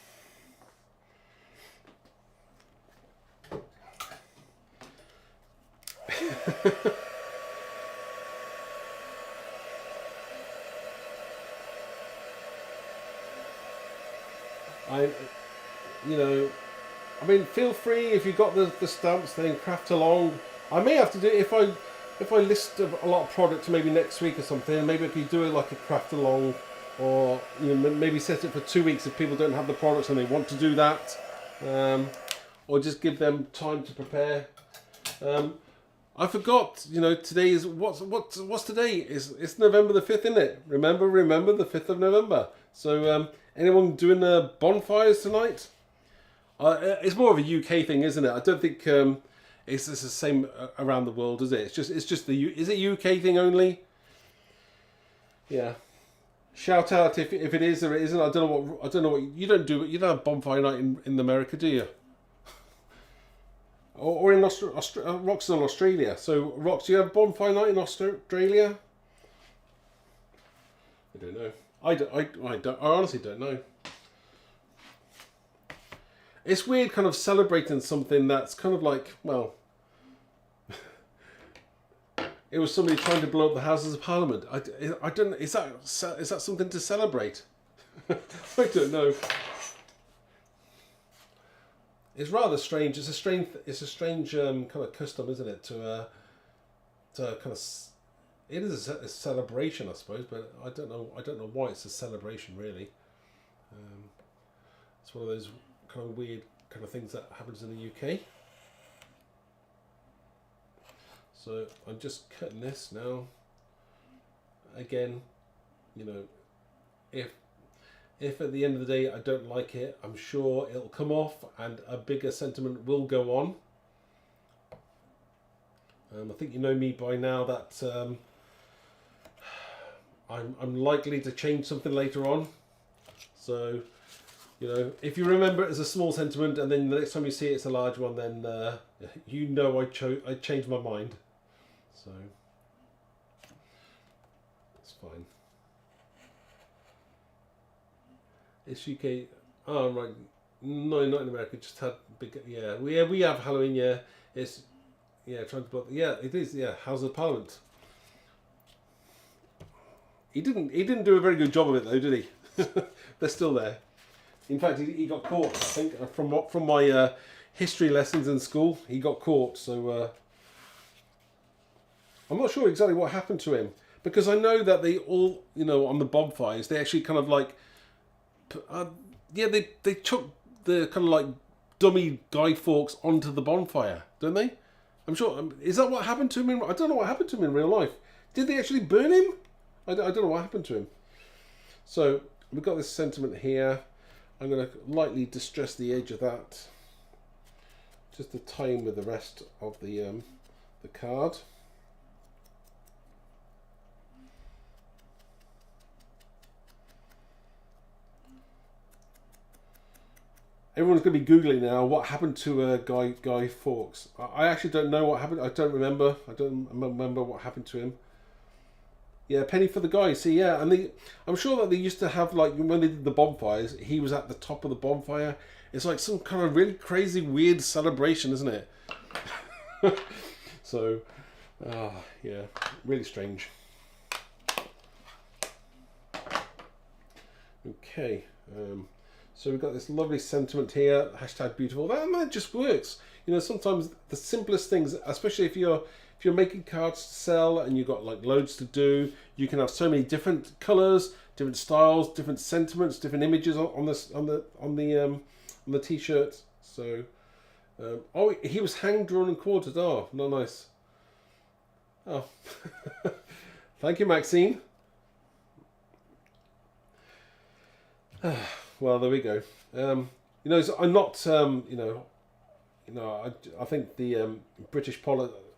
A: I mean, feel free if you've got the stamps, then craft along. I may have to do it if I list a lot of products maybe next week or something. Maybe I could do it like a craft along, or maybe set it for 2 weeks if people don't have the products and they want to do that, or just give them time to prepare. I forgot. Today is what's today? It's November the 5th, isn't it? Remember the 5th of November. So anyone doing bonfires tonight? It's more of a UK thing, isn't it? I don't think it's the same around the world, is it? It's just is it UK thing only? Yeah. Shout out if it is or it isn't. I don't know what you don't do. You don't have bonfire night in America, do you? Or in Rox in Australia. So Rox, do you have bonfire night in Australia? I don't know. I honestly don't know. It's weird kind of celebrating something that's kind of like, well, it was somebody trying to blow up the Houses of Parliament. I don't know, is that something to celebrate? I don't know. It's rather strange. It's a strange kind of custom, isn't it? To kind of, it is a celebration, I suppose, but I don't know why it's a celebration really. It's one of those kind of weird kind of things that happens in the UK. So I'm just cutting this now. Again, if at the end of the day I don't like it, I'm sure it'll come off and a bigger sentiment will go on. I think you know me by now that I'm likely to change something later on. So You know, if you remember it as a small sentiment, and then the next time you see it, it's a large one, then you know I changed my mind. So it's fine. It's UK. Oh right, no, not in America. Just had big. Yeah, we have Halloween. Yeah, it's trying to block. Yeah, it is. Yeah, House of Parliament. He didn't do a very good job of it though, did he? They're still there. In fact, he got caught. I think from my history lessons in school, he got caught. So I'm not sure exactly what happened to him, because I know that they all, on the bonfires, they actually kind of like, they chuck the kind of like dummy Guy Fawkes onto the bonfire, don't they? I'm sure. Is that what happened to him? I don't know what happened to him in real life. Did they actually burn him? I don't know what happened to him. So we've got this sentiment here. I'm going to lightly distress the edge of that, just to tie in with the rest of the card. Everyone's going to be Googling now what happened to Guy Fawkes. I actually don't know what happened. I don't remember. I don't remember what happened to him. Yeah, penny for the guy. See, yeah, and I'm sure that they used to have, like, when they did the bonfires, he was at the top of the bonfire. It's like some kind of really crazy, weird celebration, isn't it? So, yeah, really strange. Okay, so we've got this lovely sentiment here, #beautiful. That just works. Sometimes the simplest things, especially if you're making cards to sell and you've got like loads to do, you can have so many different colours, different styles, different sentiments, different images on the t-shirt. So, oh, he was hanged, drawn, and quartered. Oh, not nice. Oh, thank you, Maxine. Well, there we go. So I'm not. I think the British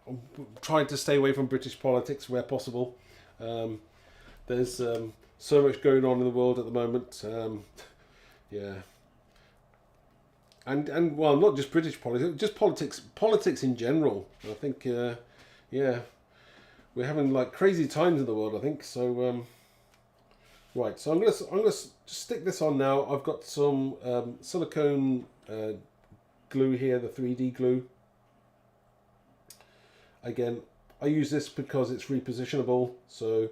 A: I'm trying to stay away from British politics where possible. There's so much going on in the world at the moment. Yeah. And well, not just British politics, just politics in general. I think, yeah, we're having like crazy times in the world, I think. So, right. So I'm gonna just stick this on now. I've got some silicone glue here, the 3D glue. Again, I use this because it's repositionable. So,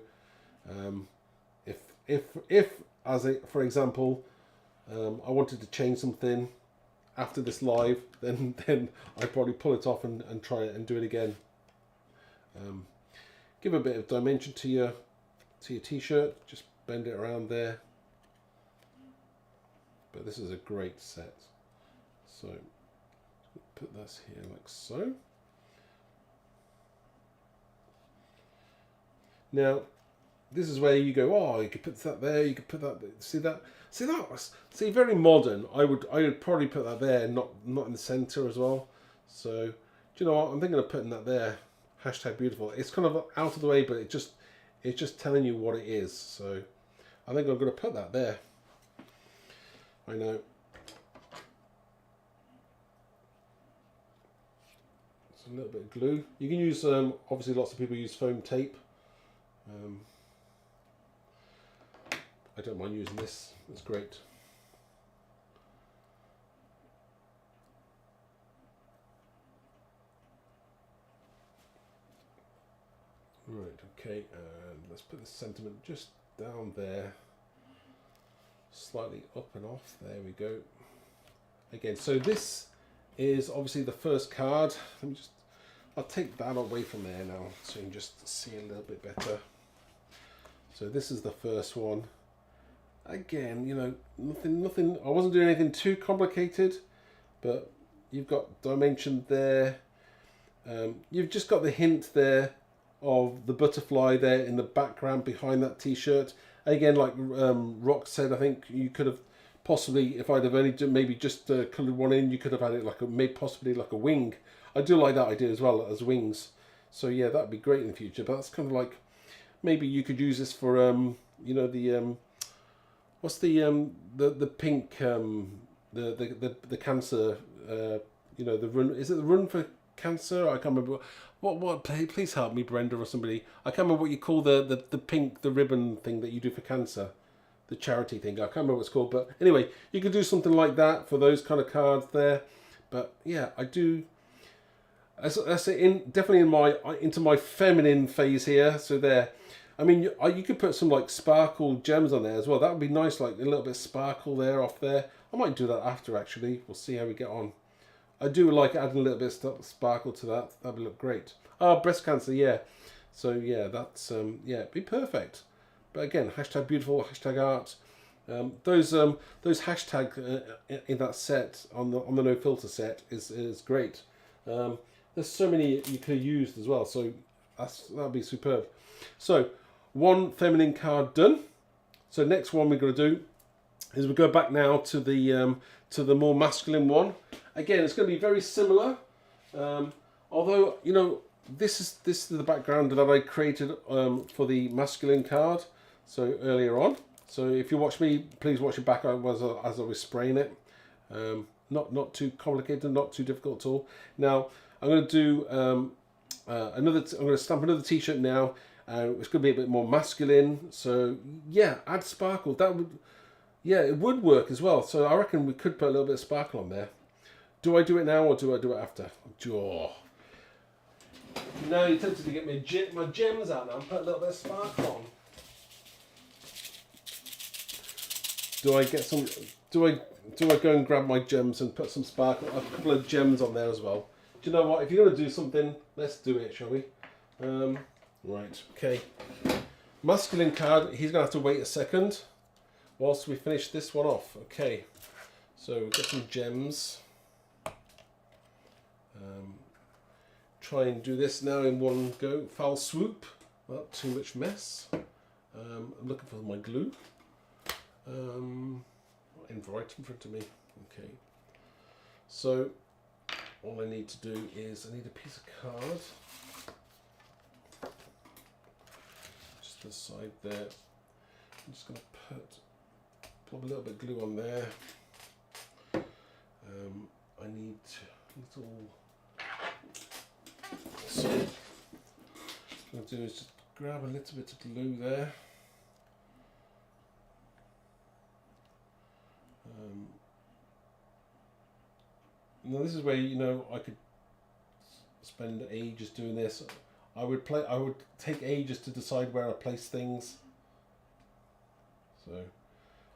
A: if for example, I wanted to change something after this live, then I'd probably pull it off and try it and do it again. Give a bit of dimension to your t-shirt. Just bend it around there. But this is a great set. So put this here like so. Now, this is where you go, oh, you could put that there, you could put that there. See, very modern. I would probably put that there, not in the center as well. So, do you know what? I'm thinking of putting that there. #beautiful. It's kind of out of the way, but it's just telling you what it is. So, I think I'm going to put that there. I know. It's a little bit of glue. You can use, obviously lots of people use foam tape. I don't mind using this, it's great. Right, okay, and let's put the sentiment just down there, slightly up and off, there we go. Again, so this is obviously the first card. I'll take that away from there now so you can just see a little bit better. So this is the first one. Again, nothing. I wasn't doing anything too complicated, but you've got dimension there. You've just got the hint there of the butterfly there in the background behind that t-shirt. Again, like Rock said, I think you could have possibly, if I'd have only maybe just coloured one in, you could have had it like possibly like a wing. I do like that idea as well, as wings. So yeah, that'd be great in the future. But that's kind of like, maybe you could use this for what's the pink the cancer you know, the run, is it the run for cancer? I can't remember what please help me, Brenda or somebody. I can't remember what you call the pink, the ribbon thing that you do for cancer, the charity thing. I can't remember what it's called, but anyway, you could do something like that for those kind of cards there. But yeah, I do. That's definitely into my feminine phase here. So there, I mean, you could put some like sparkle gems on there as well. That would be nice, like a little bit of sparkle there off there. I might do that after, actually. We'll see how we get on. I do like adding a little bit of sparkle to that. That would look great. Oh, breast cancer, yeah. So yeah, that's yeah, it'd be perfect. But again, hashtag beautiful, hashtag art. Those hashtag in that set on the no filter set is great. There's so many you could have used as well. So that'd be superb. So one feminine card done. So next one we're going to do is we go back now to the more masculine one. Again, it's going to be very similar, although, you know, this is the background that I created for the masculine card, so earlier on. So if you watch me, please watch it back as I was spraying it. Not too complicated, not too difficult at all. Now I'm going to do I'm going to stamp another t-shirt now. It's going to be a bit more masculine. So yeah, add sparkle. That would, yeah, it would work as well. So I reckon we could put a little bit of sparkle on there. Do I do it now or do I do it after? Oh. Now you're tempted to get my gems out now and put a little bit of sparkle on. Do I get some? Do I go and grab my gems and put some sparkle, a couple of gems on there as well? Do you know what? If you're going to do something, let's do it, shall we? Right. Okay. Masculine card. He's going to have to wait a second whilst we finish this one off. Okay. So we've got some gems. Try and do this now in one go, foul swoop, not too much mess. I'm looking for my glue. Right in front of me. Okay. So all I need to do is I need a piece of card. Just the side there. I'm just going to put a little bit of glue on there. I need a little. So what I'm going to do is just grab a little bit of glue there. Now this is where, you know, I could spend ages doing this. I would take ages to decide where I place things. So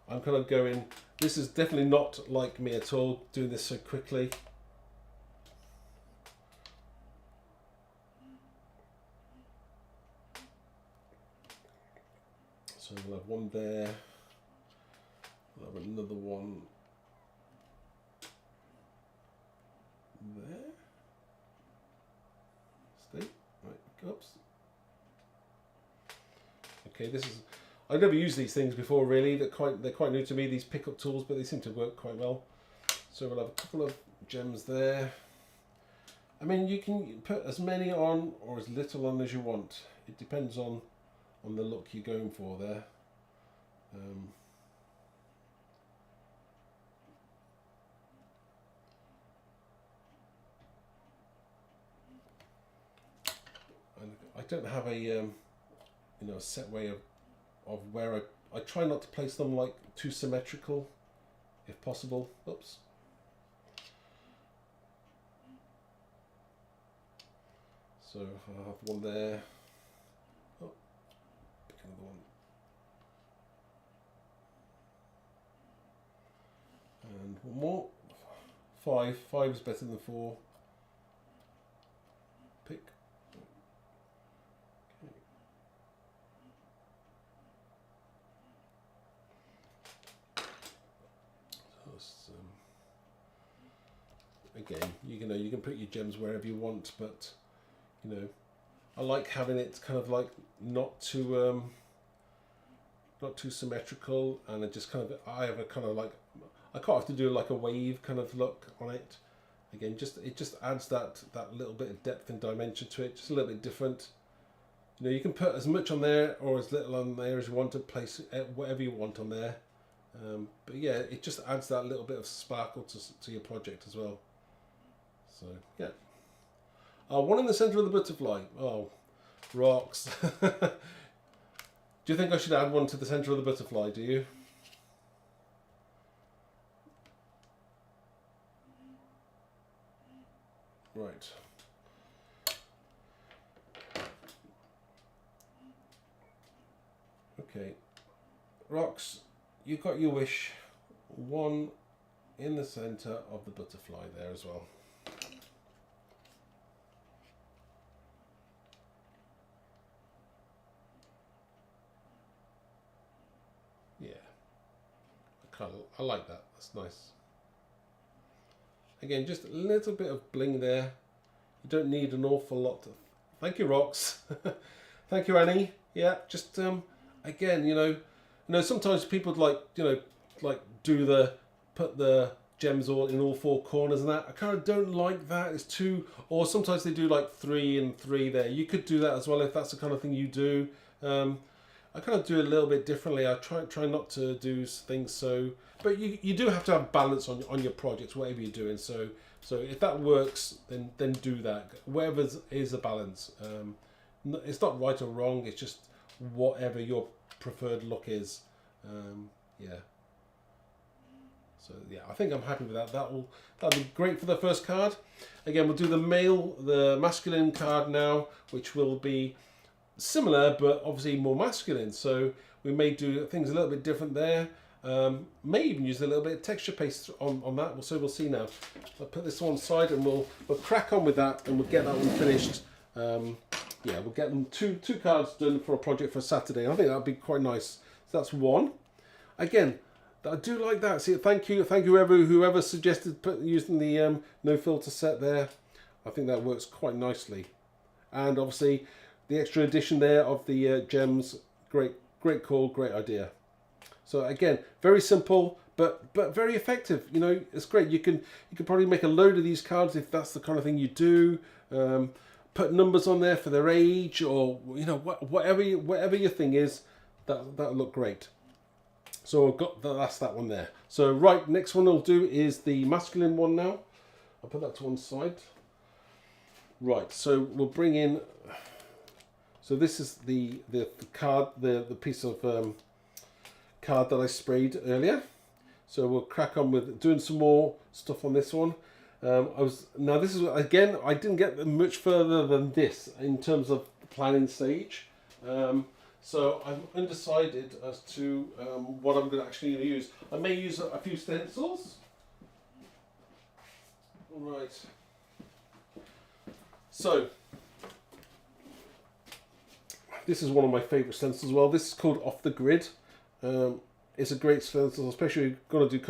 A: I'm kind of going, this is definitely not like me at all, doing this so quickly. So we'll have one there, we'll have another one there. Stay. Right, oops. Okay, this is, I've never used these things before really. They're quite new to me, these pickup tools, but they seem to work quite well. So we'll have a couple of gems there. I mean, you can put as many on or as little on as you want. It depends on the look you're going for there. And I don't have a you know, a set way of where I try not to place them like too symmetrical if possible. Oops. So I'll have one there. Oh, pick another one. And one more. Five is better than 4. Pick. Okay. So again, you can put your gems wherever you want, but you know, I like having it kind of like not too symmetrical, and it just kind of, I have a kind of like, I can't have to do like a wave kind of look on it. Again, it just adds that little bit of depth and dimension to it, just a little bit different. You know, you can put as much on there or as little on there as you want to, place whatever you want on there. But yeah, it just adds that little bit of sparkle to your project as well. So yeah. One in the centre of the butterfly. Oh, rocks. Do you think I should add one to the centre of the butterfly, do you? Right. Okay. Rocks, you got your wish. One in the centre of the butterfly there as well. Yeah. I like that. That's nice. Again, just a little bit of bling there. You don't need an awful lot. Thank you, Rocks. Thank you, Annie. Yeah, just again, sometimes people put the gems all in all four corners and that. I kind of don't like that. It's too. Or sometimes they do like 3 and 3 there. You could do that as well if that's the kind of thing you do. I kind of do it a little bit differently. I try not to do things so, but you do have to have balance on your projects, whatever you're doing. So if that works, then do that. Whatever is a balance. It's not right or wrong. It's just whatever your preferred look is. Yeah. So yeah, I think I'm happy with that. That'll be great for the first card. Again, we'll do the masculine card now, which will be similar but obviously more masculine, so we may do things a little bit different there. May even use a little bit of texture paste on that, so we'll see now. I'll put this one side and we'll crack on with that and we'll get that one finished. Yeah, we'll get them two cards done for a project for Saturday. I think that'll be quite nice. So that's one. Again, I do like that. See, thank you whoever suggested using the no filter set there. I think that works quite nicely, and obviously the extra addition there of the gems, great call, great idea. So again, very simple, but very effective. It's great. You can probably make a load of these cards if that's the kind of thing you do. Put numbers on there for their age, or whatever your thing is. That'll look great. So I've got that's that one there. So right, next one I'll do is the masculine one now. I'll put that to one side. Right, so we'll bring in. So this is the card, the piece of card that I sprayed earlier. So we'll crack on with doing some more stuff on this one. This is again, I didn't get much further than this in terms of the planning stage. So I'm undecided as to what I'm actually going to use. I may use a few stencils. Right. So this is one of my favourite stencils as well. This is called Off the Grid. It's a great stencil, especially if you're going to do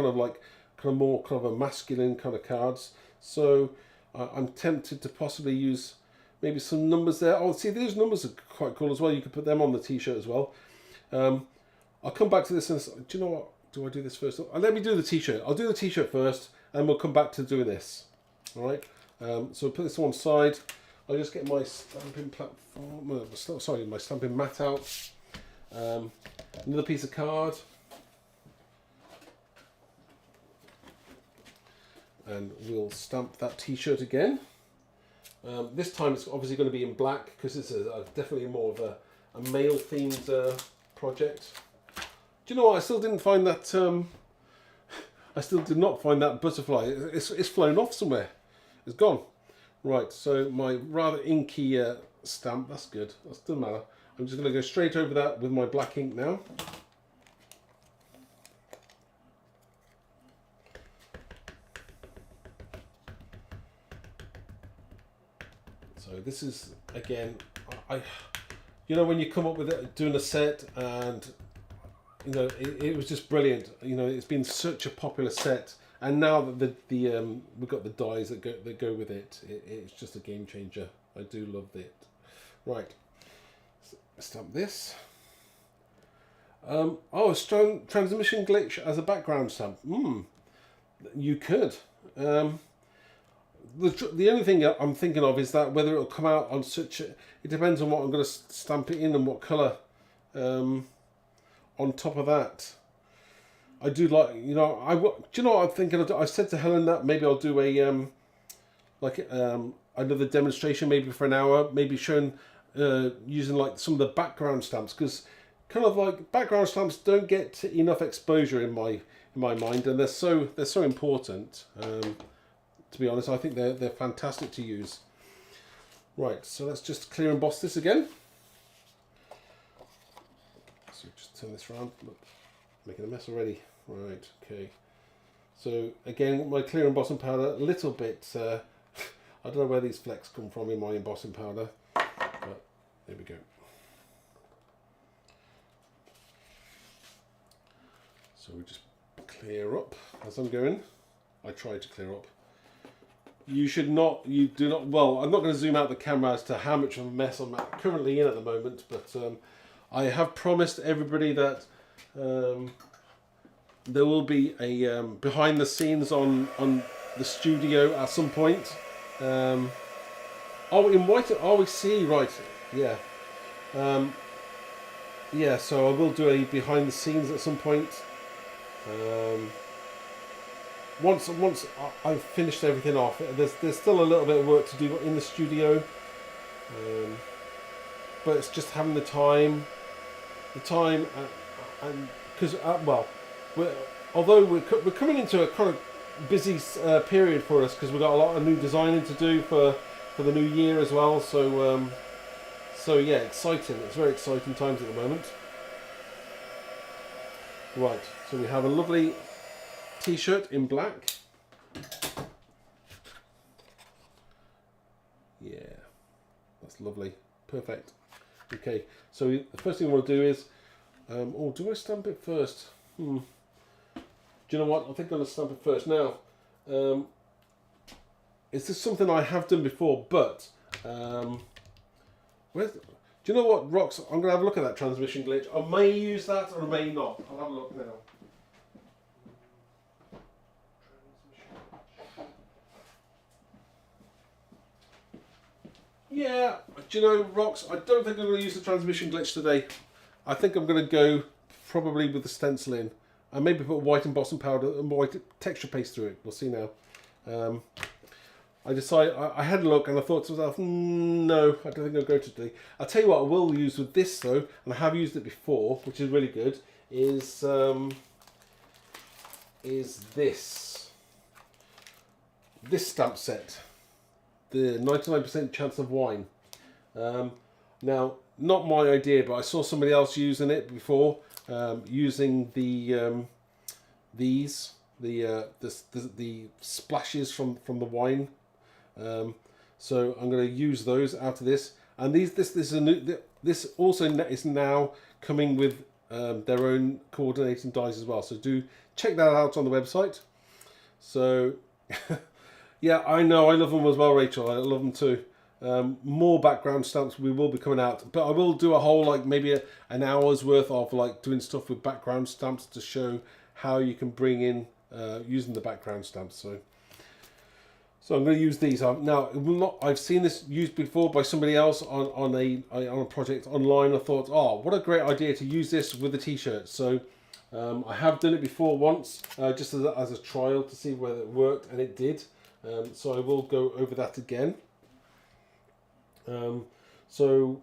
A: more a masculine kind of cards. So I'm tempted to possibly use maybe some numbers there. Oh, see, these numbers are quite cool as well. You could put them on the t-shirt as well. I'll come back to this. And do you know what? Do I do this first? Let me do the t-shirt. I'll do the t-shirt first, and we'll come back to doing this. All right. So put this one side. I'll just get my stamping platform. Sorry, my stamping mat out. Another piece of card. And we'll stamp that t-shirt again. This time it's obviously going to be in black because this is definitely more of a male themed project. Do you know what? I still didn't find that. I still did not find that butterfly. It's flown off somewhere. It's gone. Right. So my rather inky stamp. That's good. That doesn't matter. I'm just going to go straight over that with my black ink now. So this is, again, when you come up with it, doing a set, and it was just brilliant. It's been such a popular set, and now that we've got the dies that go with it, it's just a game changer. I do love it. Right, stamp this. Oh, strong transmission glitch as a background stamp. You could. The only thing I'm thinking of is that whether it'll come out on such it depends on what I'm going to stamp it in and what colour on top of that. I do like, you know, do you know what I'm thinking? I said to Helen that maybe I'll do a another demonstration, maybe for an hour, maybe showing using like some of the background stamps, because kind of like background stamps don't get enough exposure in my mind, and they're so important. To be honest, I think they're fantastic to use. Right, so let's just clear emboss this again. So just turn this around. Look, making a mess already. Right, okay. So again, my clear embossing powder, a little bit. I don't know where these flecks come from in my embossing powder, but there we go. So we just clear up as I'm going. I try to clear up. You should not, you do not, well, I'm not going to zoom out the camera as to how much of a mess I'm currently in at the moment, but I have promised everybody that there will be a behind the scenes on the studio at some point. Oh, in white, oh, we see, right, yeah. Yeah, so I will do a behind the scenes at some point. Once I've finished everything off, there's still a little bit of work to do in the studio, but it's just having the time, and because well, although we're coming into a kind of busy period for us, because we've got a lot of new designing to do for the new year as well. So so yeah, exciting. It's very exciting times at the moment. Right, so we have a lovely t-shirt in black. Yeah, that's lovely. Perfect. Okay, so the first thing I want to do is, oh, do I stamp it first? Do you know what? I think I'm going to stamp it first. Now, is this something I have done before? But, do you know what, Rox? I'm going to have a look at that transmission glitch. I may use that or I may not. I'll have a look now. Yeah, do you know, Rox, I don't think I'm going to use the transmission glitch today. I think I'm going to go probably with the stencil in. And maybe put white embossing powder and white texture paste through it. We'll see now. I decided, I had a look and I thought to myself, no, I don't think I'll go today. I'll tell you what I will use with this though, and I have used it before, which is really good, is this stamp set. The 99% chance of wine. Now, not my idea, but I saw somebody else using it before, using the splashes from the wine. So I'm going to use those out of this, and this also is now coming with their own coordinating dies as well. So do check that out on the website. So. Yeah, I know, I love them as well, Rachel. I love them too. More background stamps will be coming out, but I will do a whole, like, maybe an hour's worth of like doing stuff with background stamps to show how you can bring in using the background stamps. So I'm going to use these. Now, I've seen this used before by somebody else on a project online. I thought, oh, what a great idea to use this with the t-shirt. So I have done it before once, just as a trial to see whether it worked, and it did. So I will go over that again. So,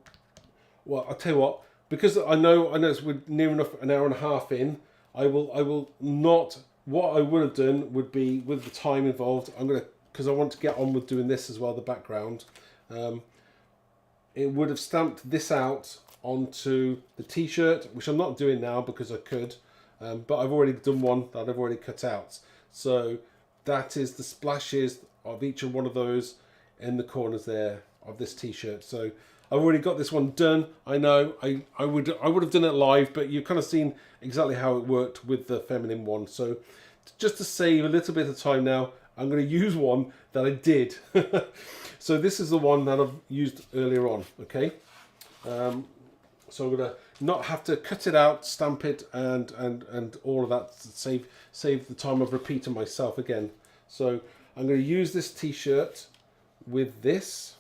A: well, I'll tell you what, because I know we're near enough an hour and a half in, I will not, what I would have done would be, with the time involved, because I want to get on with doing this as well, the background, it would have stamped this out onto the t-shirt, which I'm not doing now because I could, but I've already done one that I've already cut out. So that is the splashes of each of one of those in the corners there of this t-shirt. So I've already got this one done. I know I would have done it live, but you've kind of seen exactly how it worked with the feminine one. So just to save a little bit of time now, I'm going to use one that I did. So this is the one that I've used earlier on. Okay. So I'm going to not have to cut it out, stamp it, and all of that to save the time of repeating myself again. So I'm going to use this t-shirt with this,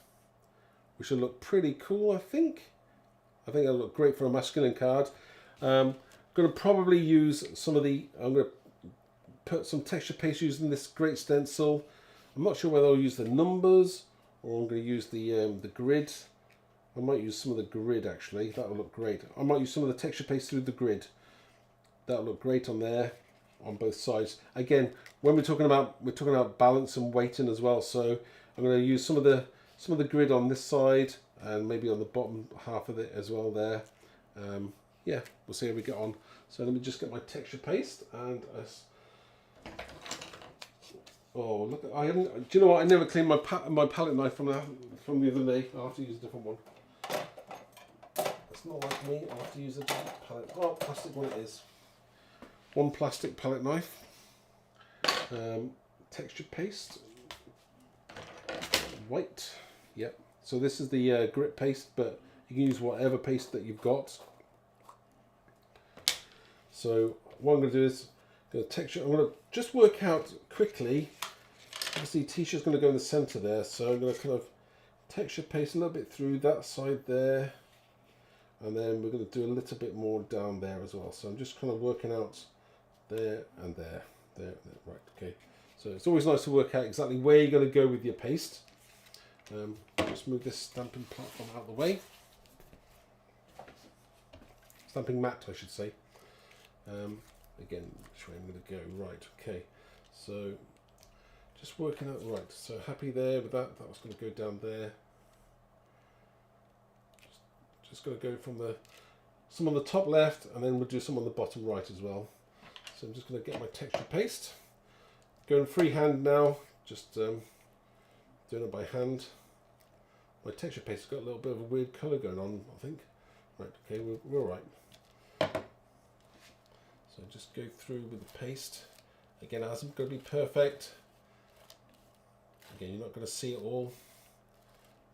A: which will look pretty cool, I think. I think it'll look great for a masculine card. going to probably use some of the, I'm going to put some texture paste using this great stencil. I'm not sure whether I'll use the numbers or I'm going to use the grid. I might use some of the grid actually, that will look great. I might use some of the texture paste through the grid. That'll look great on there, on both sides. Again, when we're talking about balance and weighting as well, so I'm going to use some of the grid on this side and maybe on the bottom half of it as well there. Yeah, we'll see how we get on. So let me just get my texture paste and oh look, I haven't. Do you know what? I never cleaned my palette knife from the other day. I'll have to use a different one. It's not like me. I'll have to use a different palette. Oh, plastic one it is. One plastic palette knife. Texture paste. White. Yep. So this is the grit paste, but you can use whatever paste that you've got. So what I'm going to do is I'm going to just work out quickly. Obviously Tisha's going to go in the center there, so I'm going to kind of texture paste a little bit through that side there, and then we're going to do a little bit more down there as well. So I'm just kind of working out there and there, right, okay. So it's always nice to work out exactly where you're going to go with your paste. Just move this stamping platform out of the way. Stamping mat, I should say. Again, which way I'm going to go, right, okay. So just working out, right, so happy there with that. That was going to go down there. Just going to go from some on the top left, and then we'll do some on the bottom right as well. So I'm just going to get my texture paste. Going freehand now, just doing it by hand. My texture paste has got a little bit of a weird colour going on, I think. Right, okay, we're all right. So just go through with the paste. Again, it hasn't got to be perfect. Again, you're not going to see it all,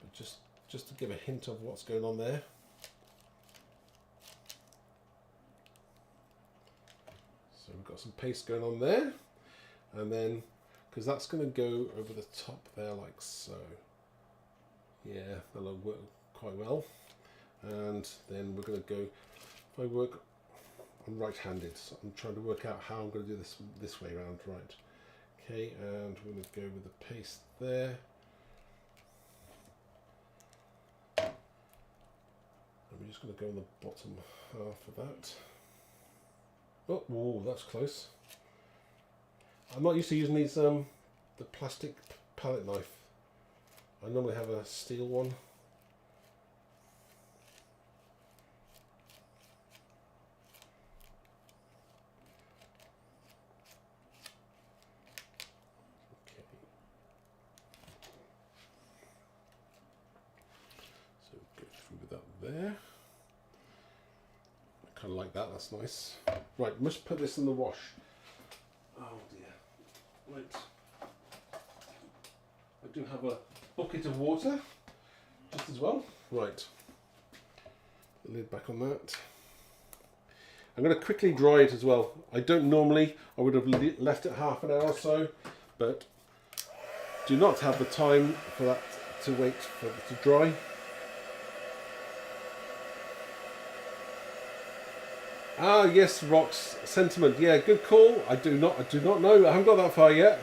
A: but just to give a hint of what's going on there. So we've got some paste going on there, and then because that's going to go over the top there like so. Yeah, that'll work quite well. And then we're going to go, if I work, I'm right-handed, so I'm trying to work out how I'm going to do this way around, right. Okay, and we're going to go with the paste there. And we're just going to go on the bottom half of that. Oh, whoa, that's close. I'm not used to using these, the plastic palette knife. I normally have a steel one. Okay. So go through with that there. I kind of like that, that's nice. Right, must put this in the wash. Oh dear. Right. I do have a bucket of water just as well. Right, the lid back on that. I'm going to quickly dry it as well. I don't normally, I would have left it half an hour or so, but do not have the time for that to wait for it to dry. Ah yes, Rock's sentiment. Yeah, good call. I do not know. I haven't got that far yet.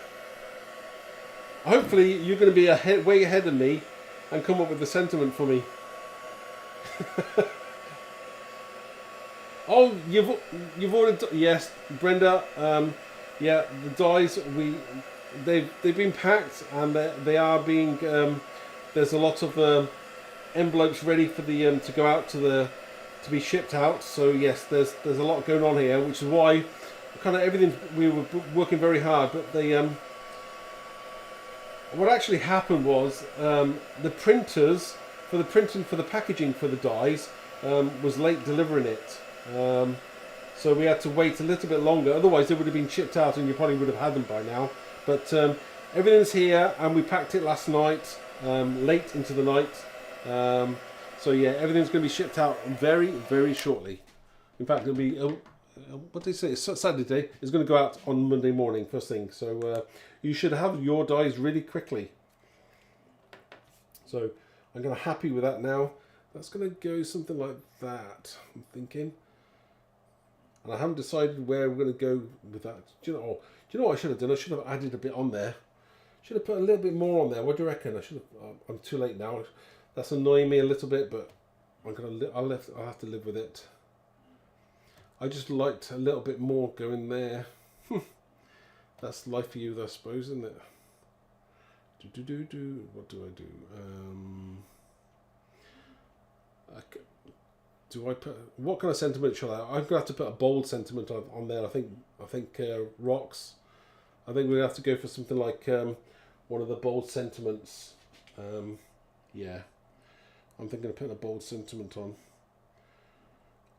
A: Hopefully you're going to be way ahead of me and come up with the sentiment for me. Oh, you've already yes, Brenda. Yeah, the dies they've been packed and they are being. There's a lot of envelopes ready for the to go out to be shipped out. So yes, there's a lot going on here, which is why kind of everything we were working very hard, but the what actually happened was the printers for the printing for the packaging for the dies was late delivering it, so we had to wait a little bit longer. Otherwise they would have been shipped out and you probably would have had them by now, but everything's here and we packed it last night, late into the night, so yeah, everything's going to be shipped out very, very shortly. In fact, it'll be what did they say? It's Saturday. It's going to go out on Monday morning, first thing. So you should have your dies really quickly. So I'm going to happy with that now. That's going to go something like that. I'm thinking. and I haven't decided where we're going to go with that. Do you know what I should have done? I should have added a bit on there. Should have put a little bit more on there. What do you reckon? I should have. I'm too late now. That's annoying me a little bit, but I'll have to live with it. I just liked a little bit more going there. That's life for you, I suppose, isn't it? What do I do? Do I put, what kind of sentiment shall I? I'm gonna have to put a bold sentiment on there. I think rocks. I think we're gonna have to go for something like one of the bold sentiments. Yeah, I'm thinking of putting a bold sentiment on,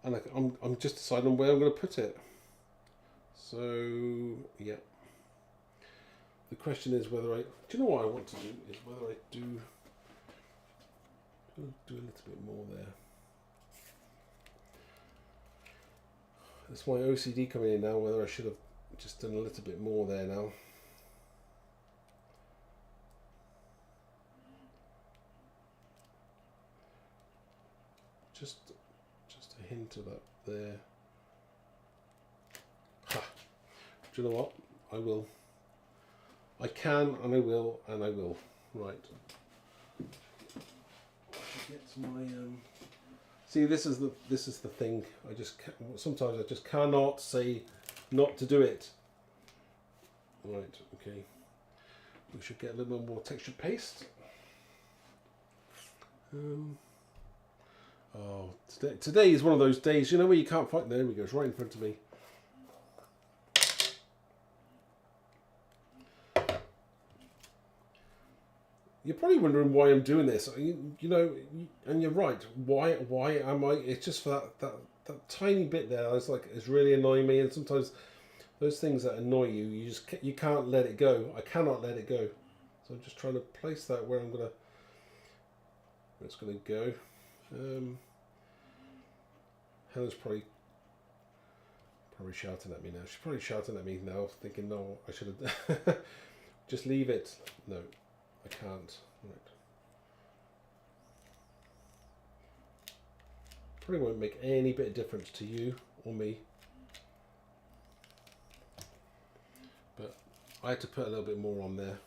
A: and I'm just deciding where I'm going to put it. So yeah, the question is whether do you know what I want to do? Is whether I do a little bit more there. That's my OCD coming in now. Whether I should have just done a little bit more there now. Just a hint of that there. Ha! Do you know what? I will. I can, and I will, and I will. Right. Get my See, this is the thing. Sometimes I just cannot say not to do it. Right. Okay. We should get a little bit more texture paste. Oh, today is one of those days, you know, where you can't fight. There we go, it's right in front of me. You're probably wondering why I'm doing this. You know, and you're right. Why am I? It's just for that tiny bit there. It's really annoying me. And sometimes those things that annoy you, you can't let it go. I cannot let it go. So I'm just trying to place that where it's gonna go. Helen's probably shouting at me now. She's probably shouting at me now, thinking, no, I should have just leave it. No, I can't. Right. Probably won't make any bit of difference to you or me, but I had to put a little bit more on there.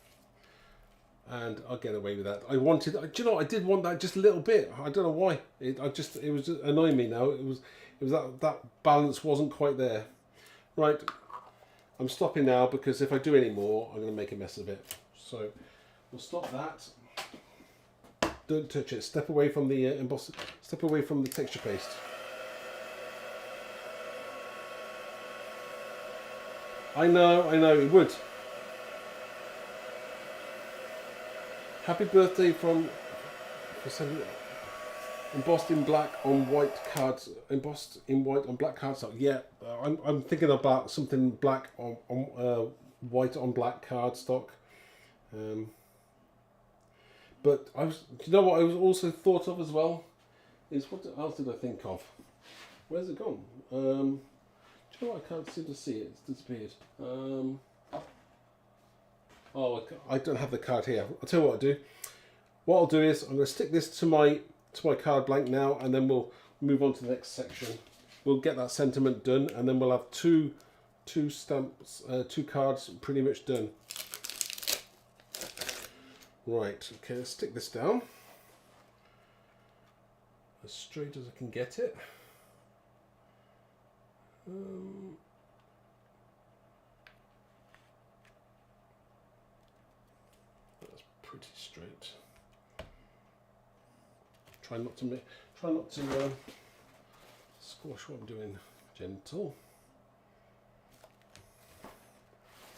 A: And I'll get away with that. Do you know, I did want that just a little bit. I don't know why. It was just annoying me now. It was that balance wasn't quite there. Right, I'm stopping now because if I do any more, I'm going to make a mess of it. So we'll stop that. Don't touch it. Step away from the emboss. Step away from the texture paste. I know, it would. Happy birthday for embossed in black on white cards. Embossed in white on black cardstock. Yeah, I'm thinking about something black on white on black cardstock. But do you know what I was also thought of as well? Is what else did I think of? Where's it gone? Do you know what? I can't seem to see it. It's disappeared. Oh, I don't have the card here. I'll tell you what I'll do. What I'll do is I'm going to stick this to my card blank now, and then we'll move on to the next section. We'll get that sentiment done, and then we'll have two stamps, two cards pretty much done. Right. Okay. Let's stick this down as straight as I can get it. Pretty straight. Try not to squash what I'm doing. Gentle.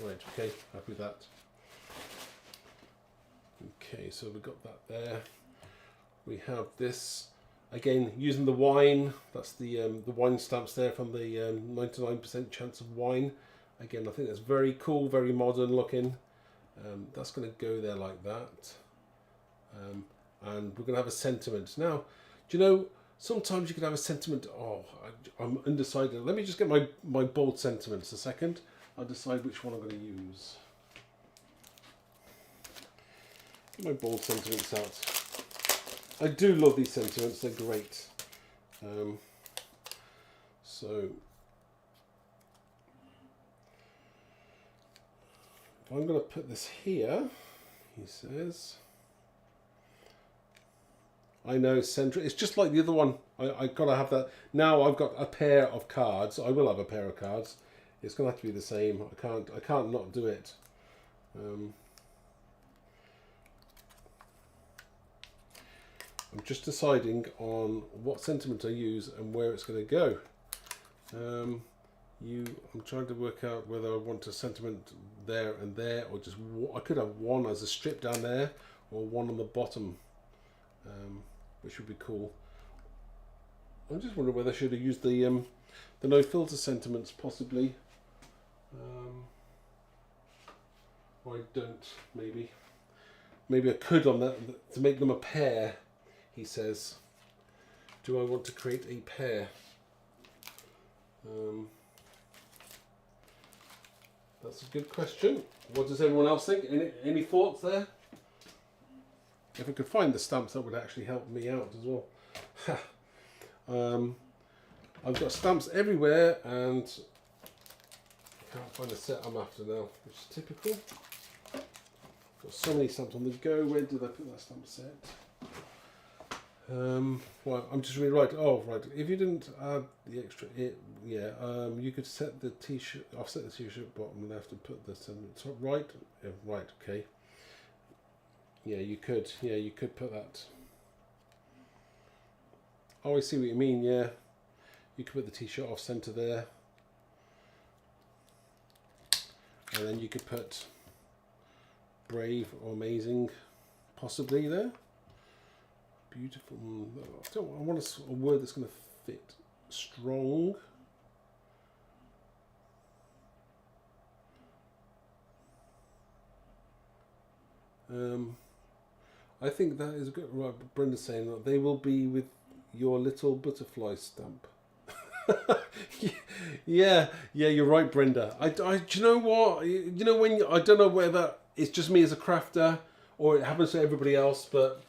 A: Right. Okay. Happy with that. Okay. So we've got that there. We have this again using the wine. That's the wine stamps there from the 99% chance of wine. Again, I think that's very cool, very modern looking. That's going to go there like that, and we're going to have a sentiment. Now, do you know, sometimes you can have a sentiment, I'm undecided. Let me just get my bold sentiments a second. I'll decide which one I'm going to use. Get my bold sentiments out. I do love these sentiments, they're great. So, I'm going to put this here, he says. I know, center. It's just like the other one. I got to have that. Now I've got a pair of cards. I will have a pair of cards. It's going to have to be the same. I can't not do it. I'm just deciding on what sentiment I use and where it's going to go. I'm trying to work out whether I want a sentiment there and there, or just I could have one as a strip down there, or one on the bottom, which would be cool. I'm just wondering whether I should have used the no filter sentiments possibly. Or I don't. Maybe I could on that to make them a pair. He says, "Do I want to create a pair?" That's a good question. What does everyone else think? Any thoughts there? If I could find the stamps, that would actually help me out as well. I've got stamps everywhere and I can't find the set I'm after now, which is typical. Got so many stamps on the go. Where did I put that stamp set? Well, I'm just really right. Oh, right. If you didn't add the extra, you could set the t-shirt, offset the t-shirt bottom left and put the top right. Yeah, right. Okay. Yeah, you could. Yeah, you could put that. Oh, I see what you mean. Yeah, you could put the t-shirt off center there, and then you could put brave or amazing, possibly there. Beautiful. I want a word that's going to fit. Strong. I think that is good. Right, Brenda's saying that they will be with your little butterfly stamp. yeah, you're right, Brenda. Do you know what? You know when I don't know whether it's just me as a crafter or it happens to everybody else, but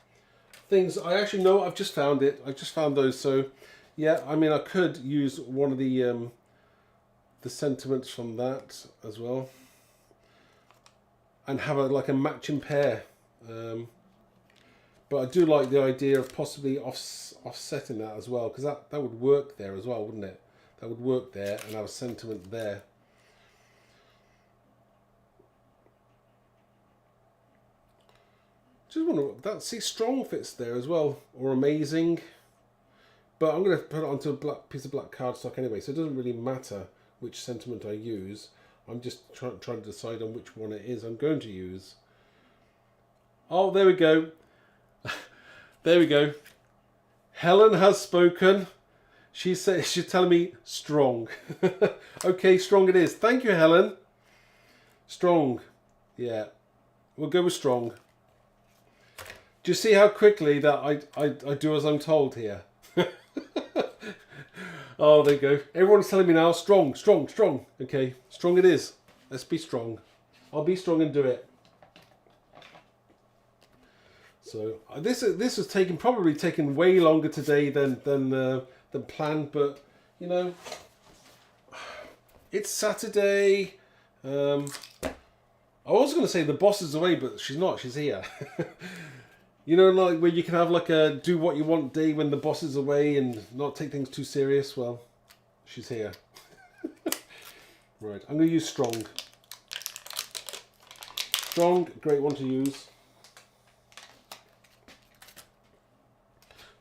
A: things I actually know. I've just found it. I've just found those. So, yeah. I mean, I could use one of the sentiments from that as well, and have like a matching pair. But I do like the idea of possibly offsetting that as well, because that would work there as well, wouldn't it? That would work there and have a sentiment there. Just wonder that strong fits there as well, or amazing. But I'm going to put it onto a piece of black cardstock anyway, so it doesn't really matter which sentiment I use. I'm just trying to decide on which one it is I'm going to use. Oh, there we go. There we go. Helen has spoken. She's telling me strong. Okay, strong it is. Thank you, Helen. Strong. Yeah, we'll go with strong. Do you see how quickly that I do as I'm told here? Oh, there you go. Everyone's telling me now, strong, strong, strong. Okay, strong it is. Let's be strong. I'll be strong and do it. So this has probably taken way longer today than planned, but you know, it's Saturday. I was going to say the boss is away, but she's not. She's here. You know, like where you can have like a do what you want day when the boss is away and not take things too serious. Well, she's here. Right, I'm going to use strong. Strong, great one to use.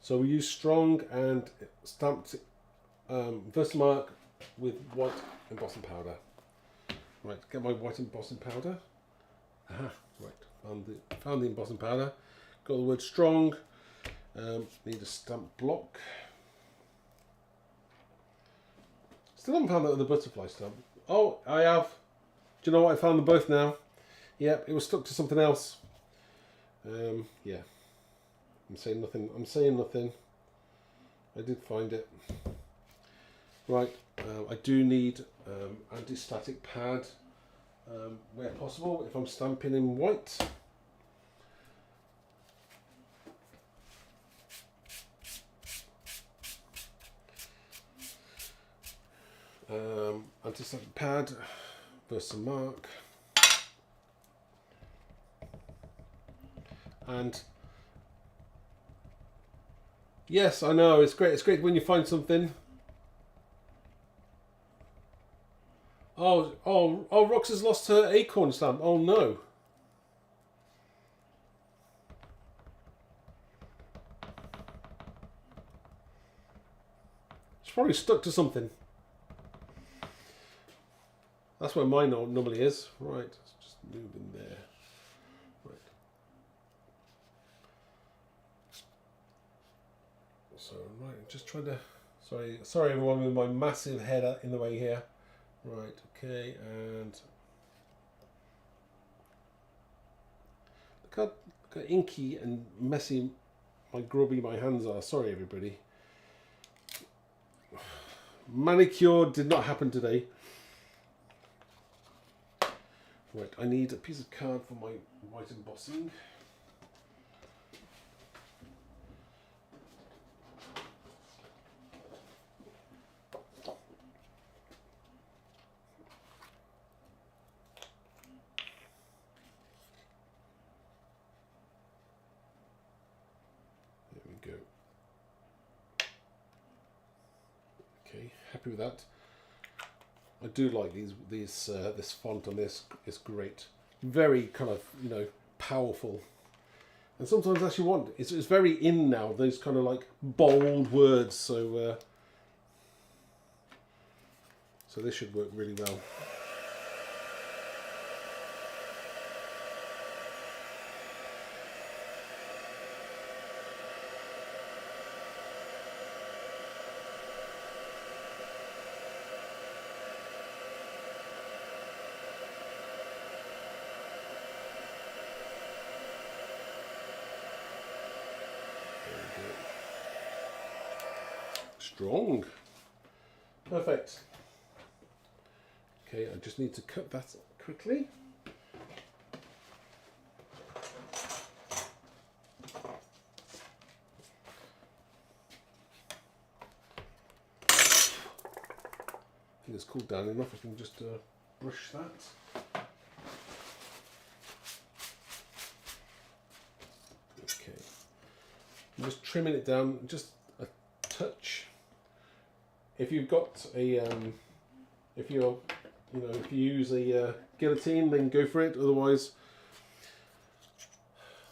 A: So we use strong and stamped Versamark with white embossing powder. Right, get my white embossing powder. Aha, right, found the embossing powder. Got the word strong. Need a stamp block. Still haven't found that with the butterfly stamp. Oh, I have. Do you know what? I found them both now. Yep, it was stuck to something else. Yeah. I'm saying nothing. I did find it. Right. I do need anti-static pad where possible if I'm stamping in white. Anti-static pad, Versamark. And yes, I know, it's great. It's great when you find something. Oh, Rox has lost her acorn stamp. Oh no. She's probably stuck to something. That's where mine normally is. Right, let's just move in there. Right. So, right, just trying to... Sorry everyone with my massive head in the way here. Right, okay, and... Look how inky and messy grubby my hands are. Sorry everybody. Manicure did not happen today. Right, I need a piece of card for my white embossing. There we go. Okay, happy with that. I do like this font on this. It's great, very kind of, you know, powerful, and sometimes that's what you want. It's very in now, those kind of like bold words. So so this should work really well. Strong. Perfect. Okay, I just need to cut that quickly. I think it's cooled down enough. I can just brush that. Okay. I'm just trimming it down just a touch. If you've got a, if you use a guillotine, then go for it. Otherwise,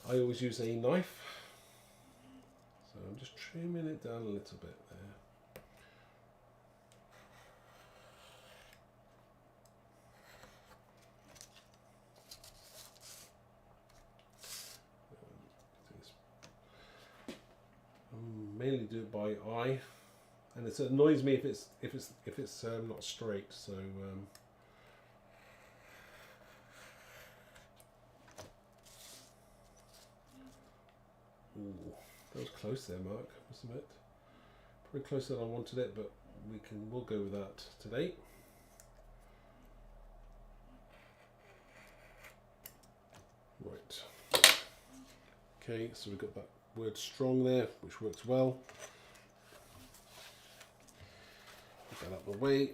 A: I always use a knife. So I'm just trimming it down a little bit there. Mainly do it by eye. And it annoys me if it's not straight. So ooh, that was close there, Mark. Must admit, probably closer than I wanted it, but we'll go with that today. Right. Okay, so we've got that word strong there, which works well. Get that out of the way.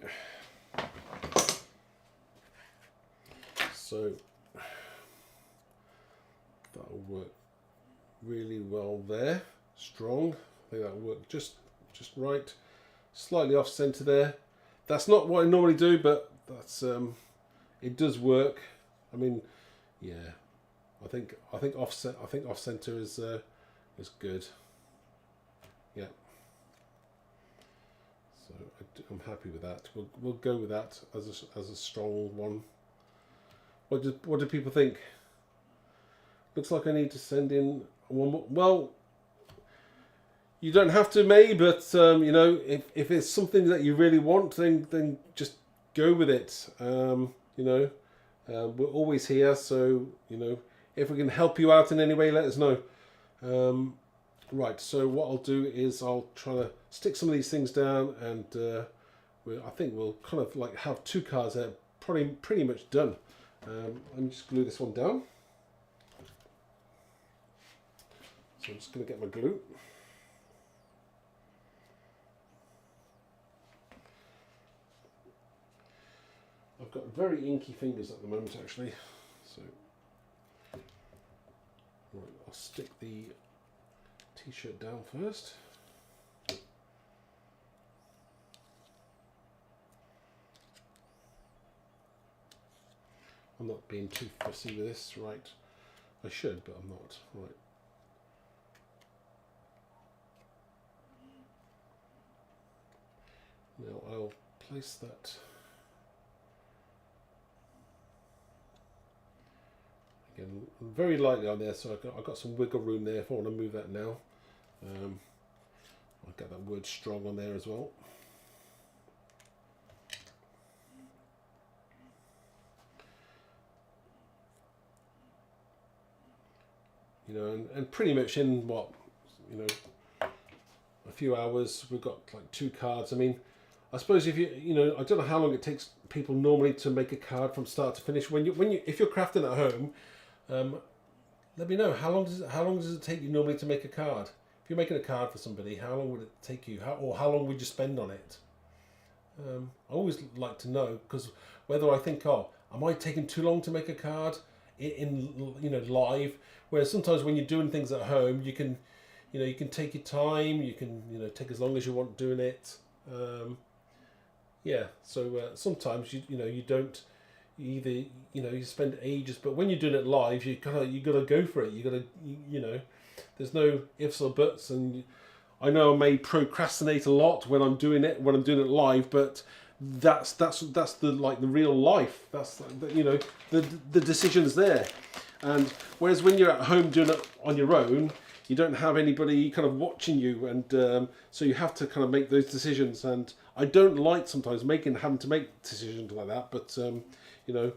A: So that'll work really well there. Strong. I think that'll work just right. Slightly off center there. That's not what I normally do, but that's it does work. I mean, yeah. I think off center is good. Yeah. So I'm happy with that. We'll go with that as a strong one. What do people think? Looks like I need to send in one more. Well, you don't have to, May, but you know, if it's something that you really want, then just go with it. You know, we're always here, so you know, if we can help you out in any way, let us know. Right, so what I'll do is I'll try to stick some of these things down, and I think we'll kind of like have two cards there, probably pretty much done. Let me just glue this one down. So I'm just going to get my glue. I've got very inky fingers at the moment, actually. So Right, I'll stick the t-shirt down first. I'm not being too fussy with this, right? I should, but I'm not. Right. Now I'll place that again very lightly on there, so I've got some wiggle room there if I want to move that now. I've got that word strong on there as well. You know, and pretty much in what, you know, a few hours we've got like 2 cards. I mean, I suppose if you know, I don't know how long it takes people normally to make a card from start to finish. If you're crafting at home, let me know how long does it take you normally to make a card? If you're making a card for somebody, how long would it take you? How long would you spend on it? I always like to know, because whether I think, oh, am I taking too long to make a card in you know, live? Whereas sometimes when you're doing things at home, you can, you know, you can take your time. You can, you know, take as long as you want doing it. Yeah. So sometimes you know, you don't either, you know, you spend ages, but when you're doing it live, you gotta go for it. You know, there's no ifs or buts. And I know I may procrastinate a lot when I'm doing it live, but that's the like the real life. That's like, you know, the decision's there. And whereas when you're at home doing it on your own, you don't have anybody kind of watching you, and so you have to kind of make those decisions. And I don't like sometimes having to make decisions like that, but you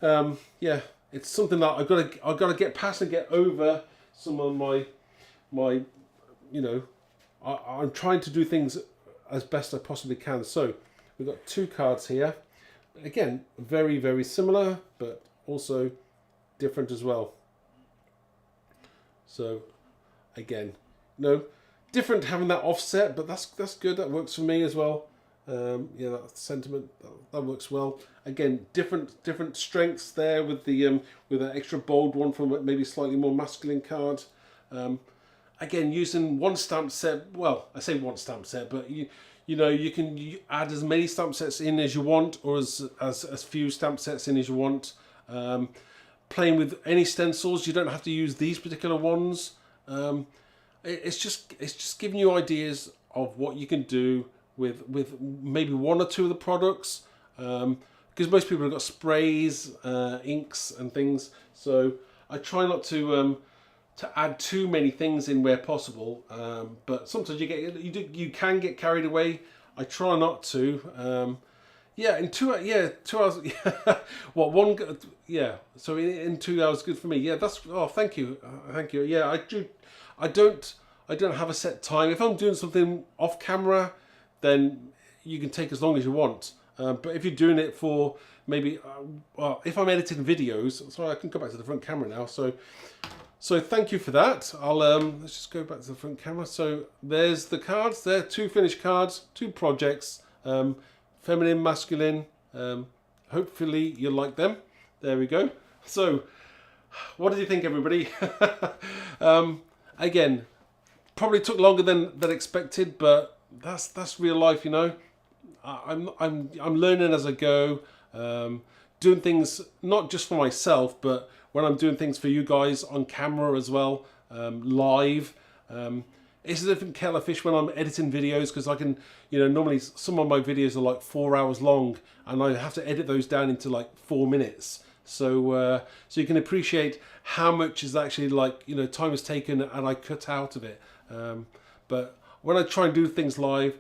A: know, yeah, it's something that I've got to get past and get over. Some of my you know, I'm trying to do things as best I possibly can. So we've got 2 cards here, again very, very similar, but also different as well. So again, no, different having that offset, but that's good. That works for me as well. Yeah, that sentiment that works well. Again, different strengths there with the with an extra bold one from maybe slightly more masculine card. Again, using one stamp set. Well, I say one stamp set, but you know, you can add as many stamp sets in as you want, or as few stamp sets in as you want. Playing with any stencils, you don't have to use these particular ones. It's just giving you ideas of what you can do with maybe 1 or 2 of the products, because most people have got sprays, inks and things. So I try not to add too many things in where possible, but sometimes you can get carried away. I try not to. Yeah, in 2 hours. Yeah, what one? Yeah, so in 2 hours, good for me. Yeah, that's. Oh, thank you. Yeah, I don't have a set time. If I'm doing something off camera, then you can take as long as you want. But if you're doing it for maybe, well, if I'm editing videos, sorry, I can go back to the front camera now. So thank you for that. I'll let's just go back to the front camera. So there's the cards. There, 2 finished cards, 2 projects. Feminine, masculine. Hopefully you'll like them. There we go. So, what did you think, everybody? Again, probably took longer than expected, but that's real life, you know. I'm learning as I go, doing things not just for myself, but when I'm doing things for you guys on camera as well, live. It's a different kettle of fish when I'm editing videos, because I can, you know, normally some of my videos are like 4 hours long, and I have to edit those down into like 4 minutes. So so you can appreciate how much is actually, like, you know, time is taken and I cut out of it. But when I try and do things live,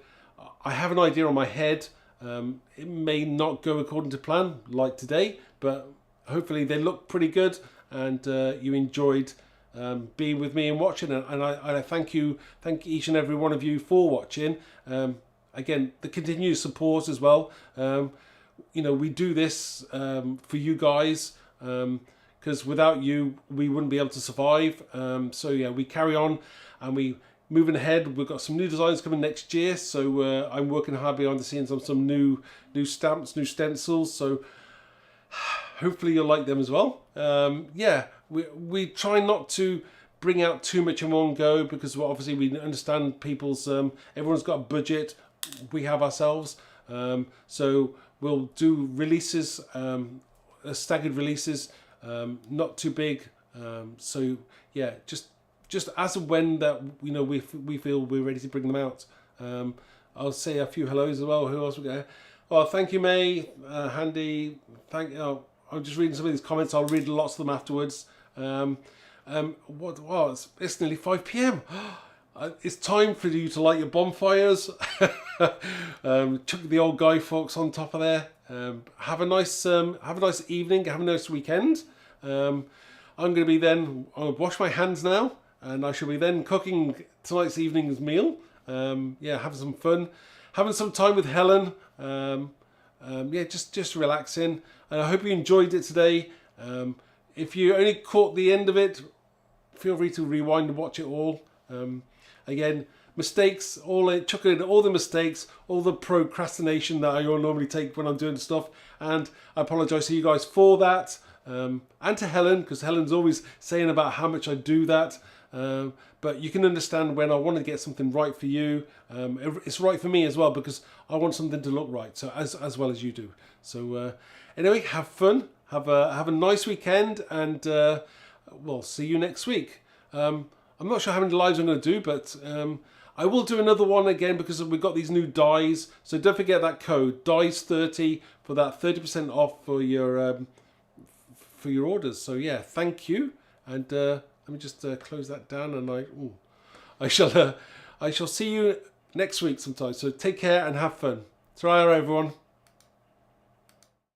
A: I have an idea on my head. It may not go according to plan like today, but hopefully they look pretty good, and you enjoyed being with me and watching, and I thank each and every one of you for watching. Again, the continued support as well. You know, we do this for you guys, because without you we wouldn't be able to survive. So yeah, we carry on and we moving ahead. We've got some new designs coming next year, so I'm working hard behind the scenes on some new stamps, new stencils. So hopefully you'll like them as well. Yeah, we try not to bring out too much in one go, because obviously we understand people's, everyone's got a budget, we have ourselves. So we'll do releases, staggered releases, not too big. So yeah, just as and when that we feel we're ready to bring them out. I'll say a few hellos as well. Who else we got? Oh, thank you, May, Handy. I'm just reading some of these comments. I'll read lots of them afterwards. It's nearly 5 p.m. It's time for you to light your bonfires. Chuck the old Guy Fawkes on top of there. Have a nice evening. Have a nice weekend. I'm going to be then. I'll wash my hands now, and I shall be then cooking tonight's evening's meal. Yeah, having some fun, having some time with Helen. Yeah, just relaxing. And I hope you enjoyed it today. If you only caught the end of it, feel free to rewind and watch it all. Again, mistakes, chucking in all the mistakes, all the procrastination that I normally take when I'm doing stuff. And I apologise to you guys for that. And to Helen, because Helen's always saying about how much I do that. But you can understand when I want to get something right for you. It's right for me as well, because I want something to look right, so as well as you do. So anyway, have fun, have a nice weekend, and we'll see you next week. I'm not sure how many lives I'm going to do, but I will do another one again, because we've got these new dies. So don't forget that code, dies30, for that 30% off for your orders. So yeah, thank you, and let me just close that down, and I shall see you next week sometime. So take care and have fun. Ta-ra, everyone.